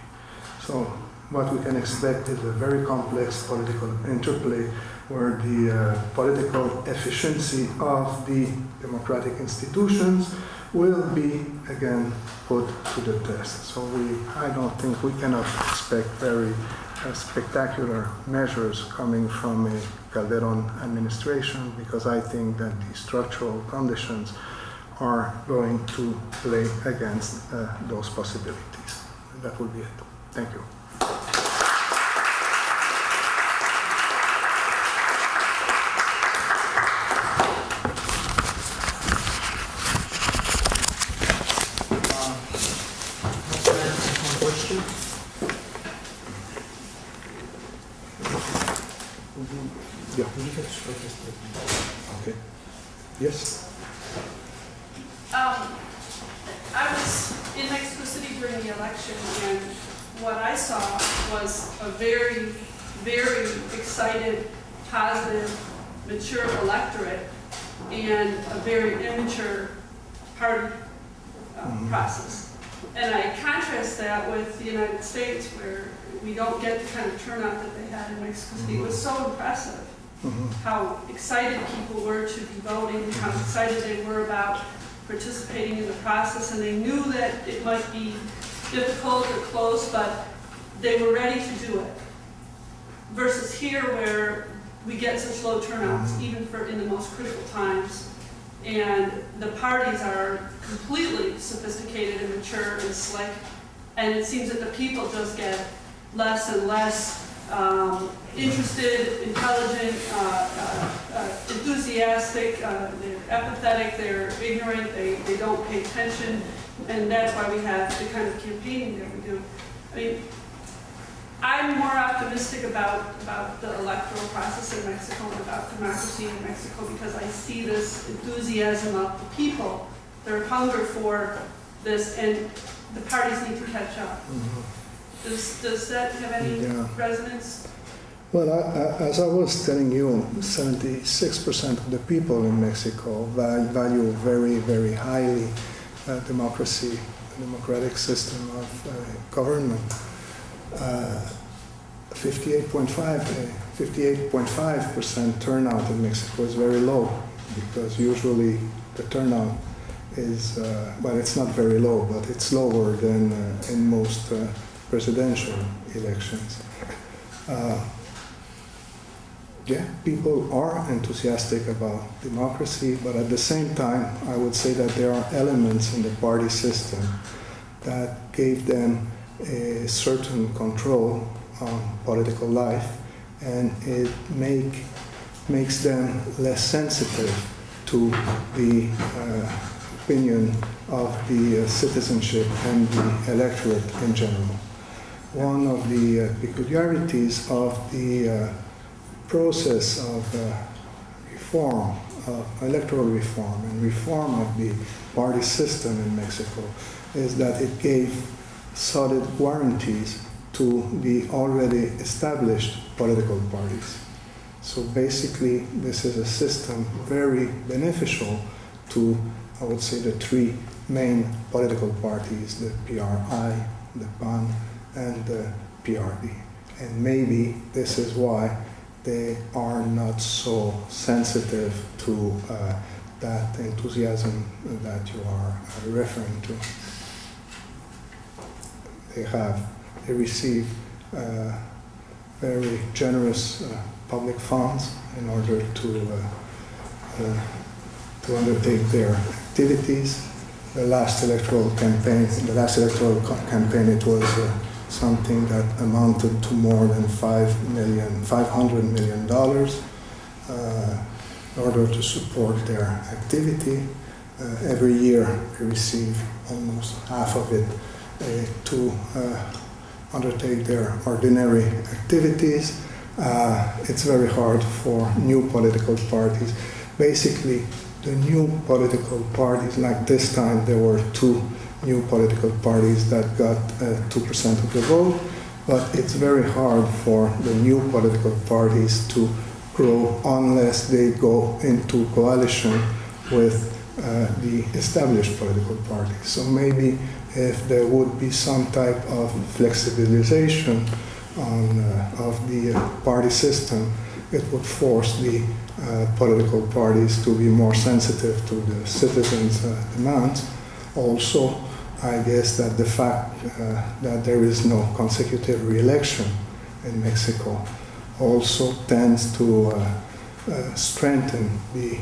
So what we can expect is a very complex political interplay where the political efficiency of the democratic institutions will be again put to the test. So I don't think we cannot expect very spectacular measures coming from a Calderón administration, because I think that the structural conditions are going to play against those possibilities. And that will be it. Thank you. Okay. Yes. I was in Mexico City during the election, and what I saw was a very, very excited, positive, mature electorate, and a very immature party process. And I contrast that with the United States, where we don't get the kind of turnout that they had in Mexico City. It was so impressive. How excited people were to be voting, how excited they were about participating in the process, and they knew that it might be difficult or close, but they were ready to do it. Versus here, where we get such low turnouts, even in the most critical times, and the parties are completely sophisticated and mature and slick, and it seems that the people just get less and less interested, intelligent, enthusiastic, they're apathetic, they're ignorant, they don't pay attention, and that's why we have the kind of campaigning that we do. I mean, I'm more optimistic about the electoral process in Mexico and about democracy in Mexico, because I see this enthusiasm of the people, their hunger for this, and the parties need to catch up. Does that have any resonance? Well, as I was telling you, 76% of the people in Mexico value very, very highly democracy, the democratic system of government. 58.5% turnout in Mexico is very low, because usually the turnout is, well, it's not very low, but it's lower than in most presidential elections. Yeah, people are enthusiastic about democracy, but at the same time, I would say that there are elements in the party system that gave them a certain control on political life, and it makes them less sensitive to the opinion of the citizenship and the electorate in general. One of the peculiarities of the process of reform, electoral reform, and reform of the party system in Mexico is that it gave solid guarantees to the already established political parties. So basically, this is a system very beneficial to, I would say, the three main political parties, the PRI, the PAN, and the PRD. And maybe this is why they are not so sensitive to that enthusiasm that you are referring to. They receive very generous public funds in order to undertake their activities. the last electoral campaign. In the last electoral campaign, it was something that amounted to more than $500 million in order to support their activity. Every year they receive almost half of it to undertake their ordinary activities. It's very hard for new political parties. Basically, the new political parties, like this time there were 2 new political parties that got 2% of the vote, but it's very hard for the new political parties to grow unless they go into coalition with the established political parties. So maybe if there would be some type of flexibilization of the party system, it would force the political parties to be more sensitive to the citizens' demands. Also, I guess that the fact that there is no consecutive re-election in Mexico also tends to strengthen the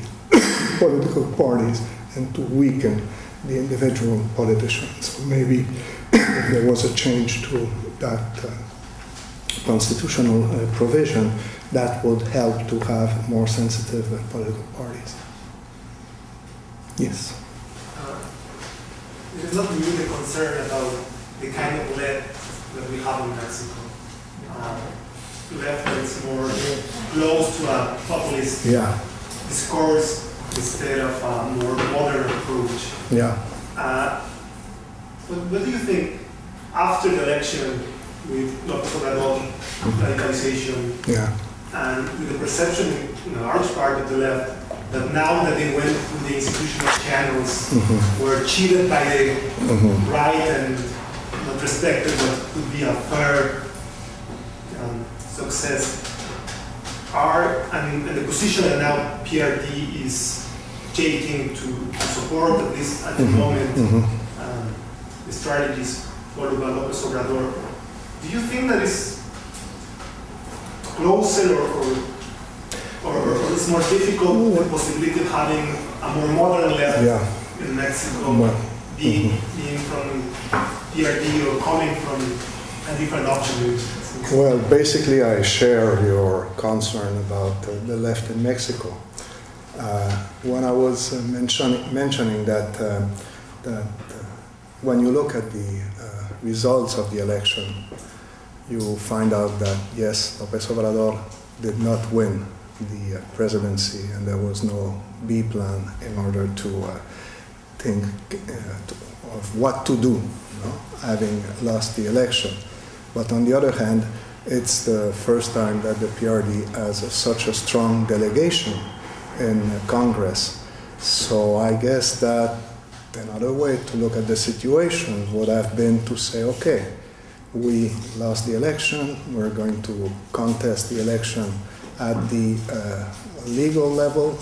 political parties and to weaken the individual politicians. So maybe if there was a change to that constitutional provision, that would help to have more sensitive political parties. Yes? It is not really the concern about the kind of left that we have in Mexico. Left that is more close to a populist discourse instead of a more modern approach. Yeah. What do you think after the election with López Obrador radicalization and with the perception in a large part of the left that now that they went through the institutional channels were cheated by the right and not respected what could be a fair success and the position that now PRD is taking to support, at least at the moment, the strategies followed by López Obrador. Do you think that is closer or it's more difficult, the possibility of having a more modern left in Mexico, being from PRD or coming from a different option? Well, basically I share your concern about the left in Mexico. When I was mentioning that, when you look at the results of the election, you find out that yes, López Obrador did not win the presidency, and there was no B plan in order to think of what to do, having lost the election. But on the other hand, it's the first time that the PRD has such a strong delegation in Congress. So I guess that another way to look at the situation would have been to say, okay, we lost the election, we're going to contest the election at the legal level,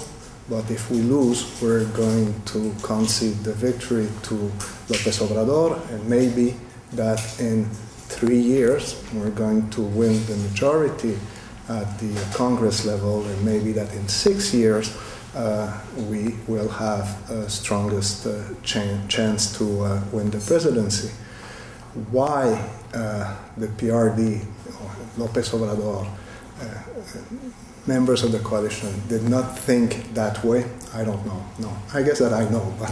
but if we lose, we're going to concede the victory to López Obrador, and maybe that in 3 years we're going to win the majority at the Congress level, and maybe that in 6 years we will have a strongest chance to win the presidency. Why the PRD, López Obrador, members of the coalition did not think that way, I don't know. No, I guess that I know, but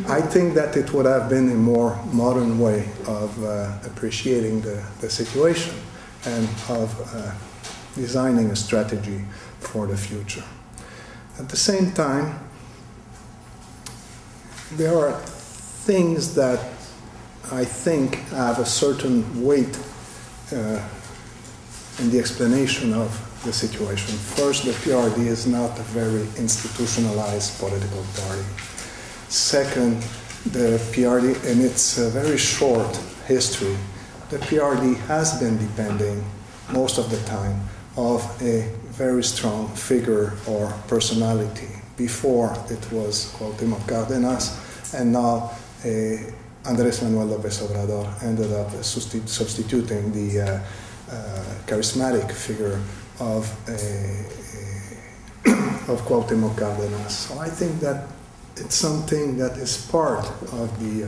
I think that it would have been a more modern way of appreciating the situation and of designing a strategy for the future. At the same time, there are things that I think have a certain weight in the explanation of the situation. First, the PRD is not a very institutionalized political party. Second, the PRD, in its very short history, the PRD has been depending most of the time of a very strong figure or personality. Before it was Cuauhtémoc Cárdenas, and now Andrés Manuel López Obrador ended up substituting the charismatic figure of Cuauhtémoc Cárdenas. So I think that it's something that is part of the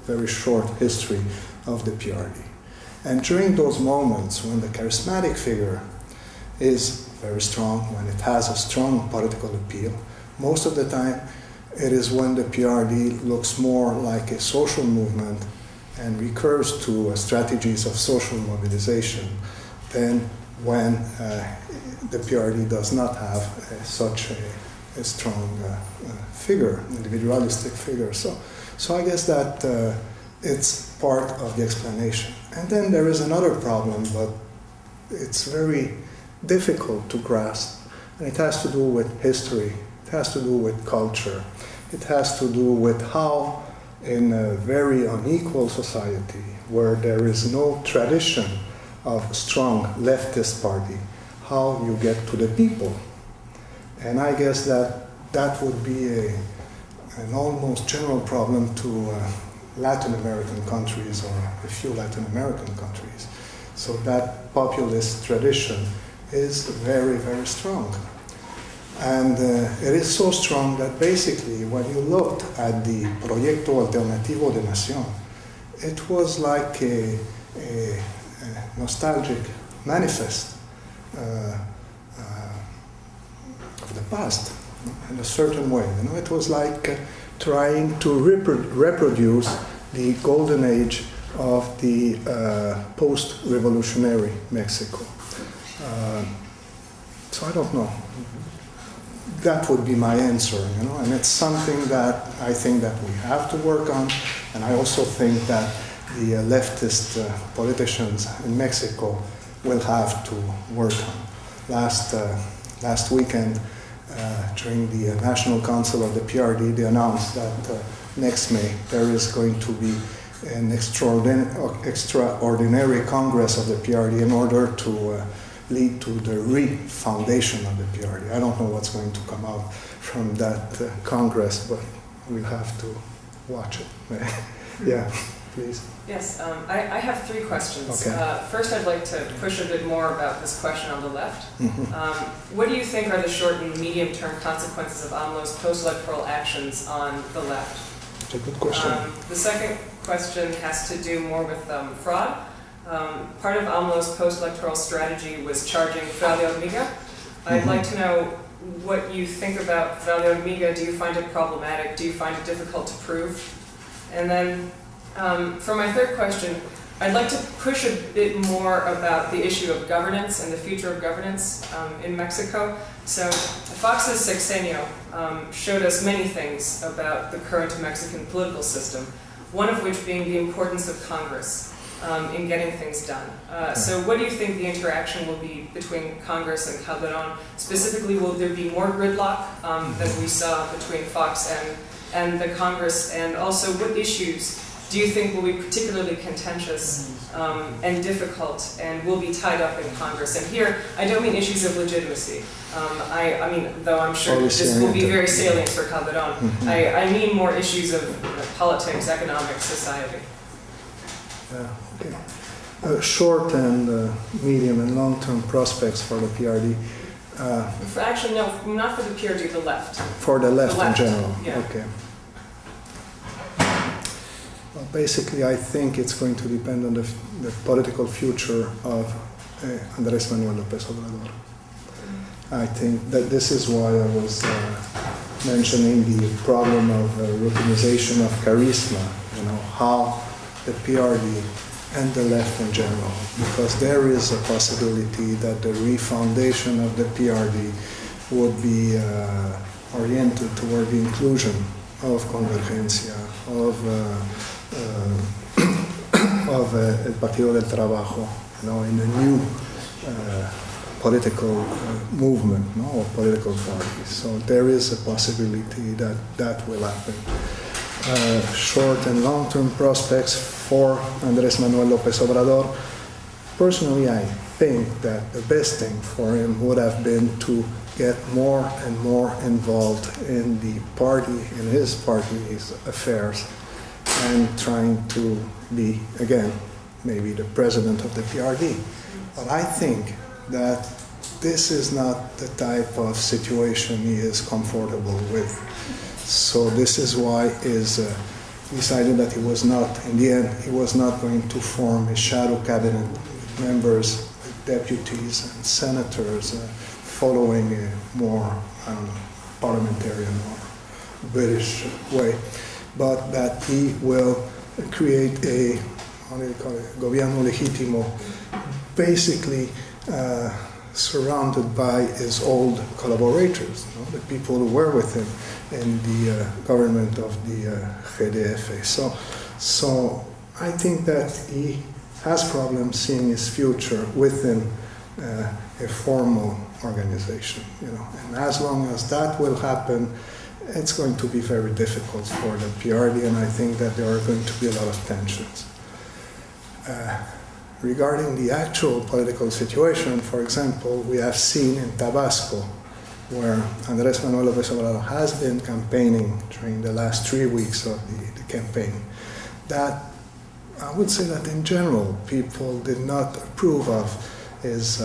very short history of the PRD. And during those moments when the charismatic figure is very strong, when it has a strong political appeal, most of the time it is when the PRD looks more like a social movement and recurs to strategies of social mobilization than when the PRD does not have such a strong figure, individualistic figure. So I guess that it's part of the explanation. And then there is another problem, but it's very difficult to grasp, and it has to do with history, it has to do with culture, it has to do with how in a very unequal society where there is no tradition of strong leftist party, how you get to the people. And I guess that would be an almost general problem to Latin American countries or a few Latin American countries. So that populist tradition is very, very strong. And it is so strong that basically when you looked at the Proyecto Alternativo de Nación, it was like a nostalgic manifest of the past in a certain way. You know, it was like trying to reproduce the golden age of the post-revolutionary Mexico. So I don't know. That would be my answer, you know, and it's something that I think that we have to work on, and I also think that the leftist politicians in Mexico will have to work on. Last weekend, during the National Council of the PRD, they announced that next May there is going to be an extraordinary Congress of the PRD in order to lead to the re-foundation of the PRD. I don't know what's going to come out from that Congress, but we'll have to watch it. Yeah, please. Yes, I have three questions. Okay. First, I'd like to push a bit more about this question on the left. Mm-hmm. What do you think are the short and medium-term consequences of AMLO's post-electoral actions on the left? That's a good question. The second question has to do more with fraud. Part of AMLO's post-electoral strategy was charging fraude hormiga. I'd like to know what you think about fraude hormiga. Do you find it problematic? Do you find it difficult to prove? And then for my third question, I'd like to push a bit more about the issue of governance and the future of governance in Mexico. So Fox's sexenio showed us many things about the current Mexican political system, one of which being the importance of Congress in getting things done. So what do you think the interaction will be between Congress and Calderon? Specifically, will there be more gridlock than we saw between Fox and the Congress? And also, what issues do you think will be particularly contentious and difficult and will be tied up in Congress? And here, I don't mean issues of legitimacy. I mean, though I'm sure this will be very salient for Calderon. I mean more issues of politics, economics, society. Okay. Short and medium and long-term prospects for the PRD. Actually, no, not for the PRD, the left. For the left in general. Yeah. Okay. Well, basically, I think it's going to depend on the political future of Andrés Manuel López Obrador. I think that this is why I was mentioning the problem of routinization of charisma. You know, how the PRD and the left in general, because there is a possibility that the refoundation of the PRD would be oriented toward the inclusion of convergencia, of El Partido del Trabajo, you know, in a new political movement, no, or political party. So there is a possibility that that will happen. Short and long-term prospects for Andrés Manuel López Obrador. Personally, I think that the best thing for him would have been to get more and more involved in the party, in his party's affairs, and trying to be, again, maybe the president of the PRD. But I think that this is not the type of situation he is comfortable with. So this is why is decided that he was not, in the end, he was not going to form a shadow cabinet with members, with deputies and senators, following a more, I don't know, parliamentarian or British way, but that he will create a, how do you call it, gobierno legítimo, basically surrounded by his old collaborators, you know, the people who were with him in the government of the GDF. So I think that he has problems seeing his future within a formal organization, you know. And as long as that will happen, it's going to be very difficult for the PRD, and I think that there are going to be a lot of tensions. Regarding the actual political situation, for example, we have seen in Tabasco, where Andrés Manuel López Obrador has been campaigning during the last 3 weeks of the campaign, that I would say that in general, people did not approve of his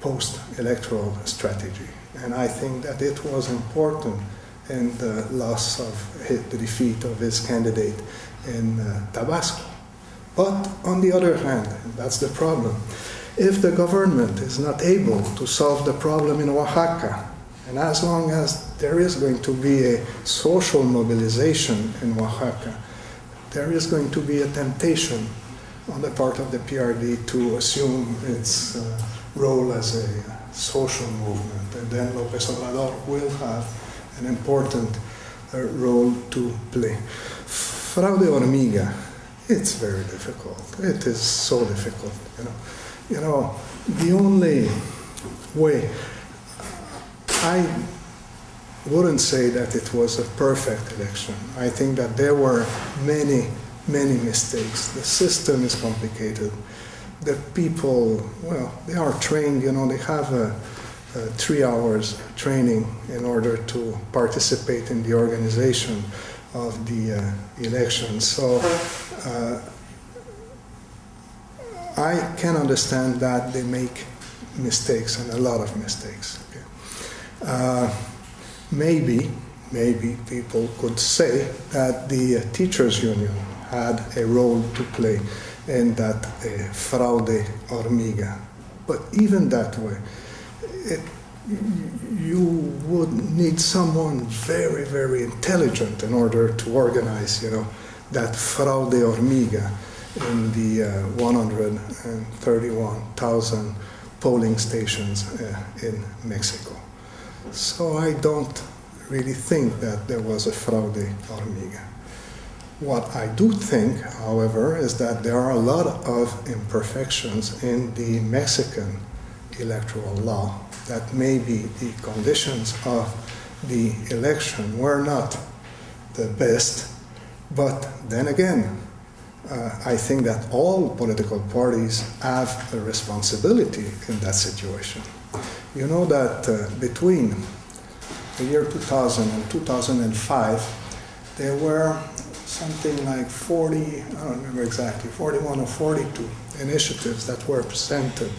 post-electoral strategy. And I think that it was important in the loss of the defeat of his candidate in Tabasco. But on the other hand, and that's the problem, if the government is not able to solve the problem in Oaxaca, and as long as there is going to be a social mobilization in Oaxaca, there is going to be a temptation on the part of the PRD to assume its role as a social movement, and then López Obrador will have an important role to play. Fraude hormiga, it's very difficult. It is so difficult, you know. You know, the only way, I wouldn't say that it was a perfect election. I think that there were many, many mistakes. The system is complicated. The people, well, they are trained, you know, they have 3 hours training in order to participate in the organization of the election. So I can understand that they make mistakes, and a lot of mistakes. Okay. Maybe people could say that the teachers' union had a role to play in that fraude hormiga. But even that way, you would need someone very, very intelligent in order to organize, you know, that fraude hormiga in the 131,000 polling stations in Mexico. So I don't really think that there was a fraude hormiga. What I do think, however, is that there are a lot of imperfections in the Mexican electoral law, that maybe the conditions of the election were not the best, but then again, I think that all political parties have a responsibility in that situation. You know that between the year 2000 and 2005, there were something like 40, I don't remember exactly, 41 or 42 initiatives that were presented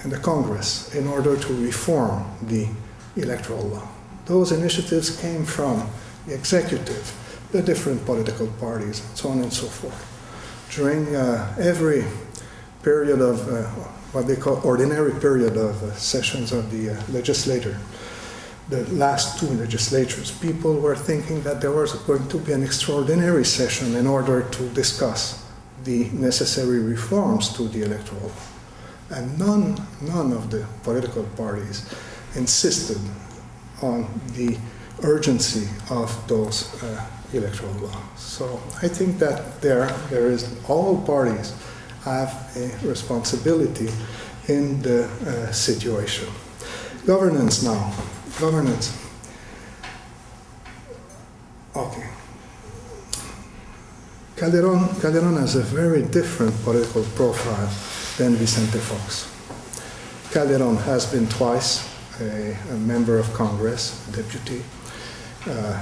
in the Congress in order to reform the electoral law. Those initiatives came from the executive, the different political parties, and so on and so forth. During every period of what they call ordinary period of sessions of the legislature, the last 2 legislatures, people were thinking that there was going to be an extraordinary session in order to discuss the necessary reforms to the electoral law. And none of the political parties insisted on the urgency of those electoral laws. So I think that there is, all parties have a responsibility in the situation. Governance now. Governance. Okay. Calderon has a very different political profile than Vicente Fox. Calderon has been twice a member of Congress, a deputy,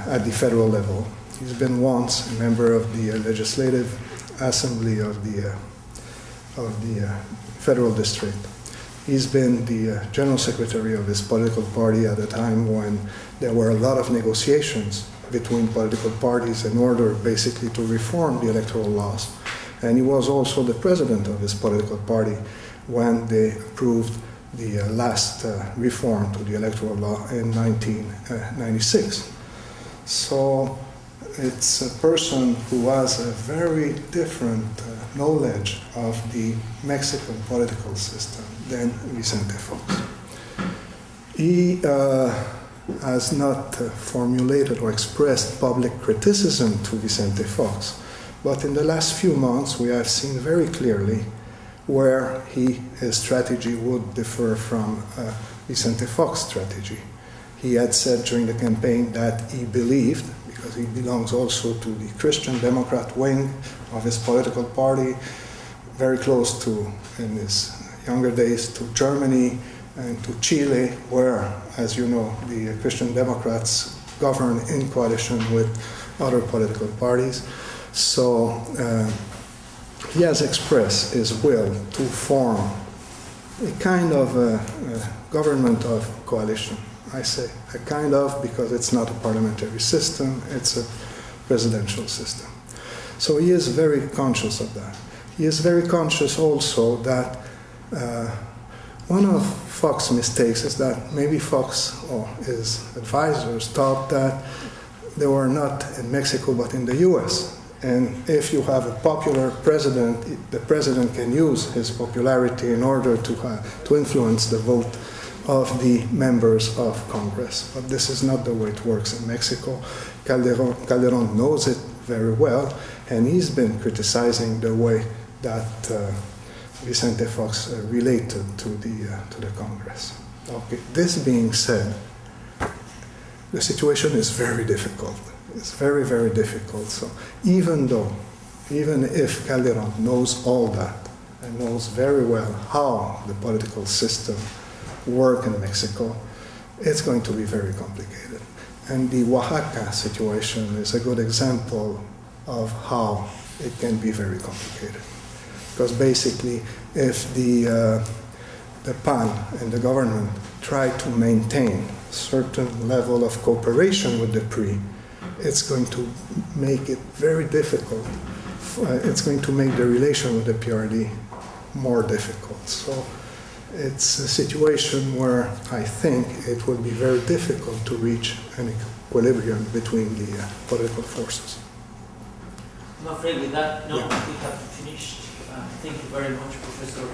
at the federal level. He's been once a member of the Legislative Assembly of the Federal District. He's been the general secretary of his political party at a time when there were a lot of negotiations between political parties in order basically to reform the electoral laws. And he was also the president of his political party when they approved the last reform to the electoral law in 1996. So it's a person who has a very different knowledge of the Mexican political system than Vicente Fox. He has not formulated or expressed public criticism to Vicente Fox, but in the last few months we have seen very clearly where his strategy would differ from Vicente Fox's strategy. He had said during the campaign that he believed, because he belongs also to the Christian Democrat wing of his political party, very close to, in his younger days, to Germany and to Chile, where, as you know, the Christian Democrats govern in coalition with other political parties. So he has expressed his will to form a kind of government of coalition. I say a kind of because it's not a parliamentary system, it's a presidential system. So he is very conscious of that. He is very conscious also that one of Fox's mistakes is that maybe Fox or his advisors thought that they were not in Mexico but in the US. And if you have a popular president, the president can use his popularity in order to influence the vote of the members of Congress. But this is not the way it works in Mexico. Calderon knows it very well, and he's been criticizing the way that Vicente Fox related to the Congress. Okay. This being said, the situation is very difficult. It's very, very difficult. So even if Calderon knows all that and knows very well how the political system works in Mexico, it's going to be very complicated. And the Oaxaca situation is a good example of how it can be very complicated. Because basically, if the PAN and the government try to maintain a certain level of cooperation with the PRI, it's going to make it very difficult. It's going to make the relation with the PRD more difficult. So it's a situation where I think it will be very difficult to reach an equilibrium between the political forces. I'm afraid with that, no, we have finished. Thank you very much, Professor.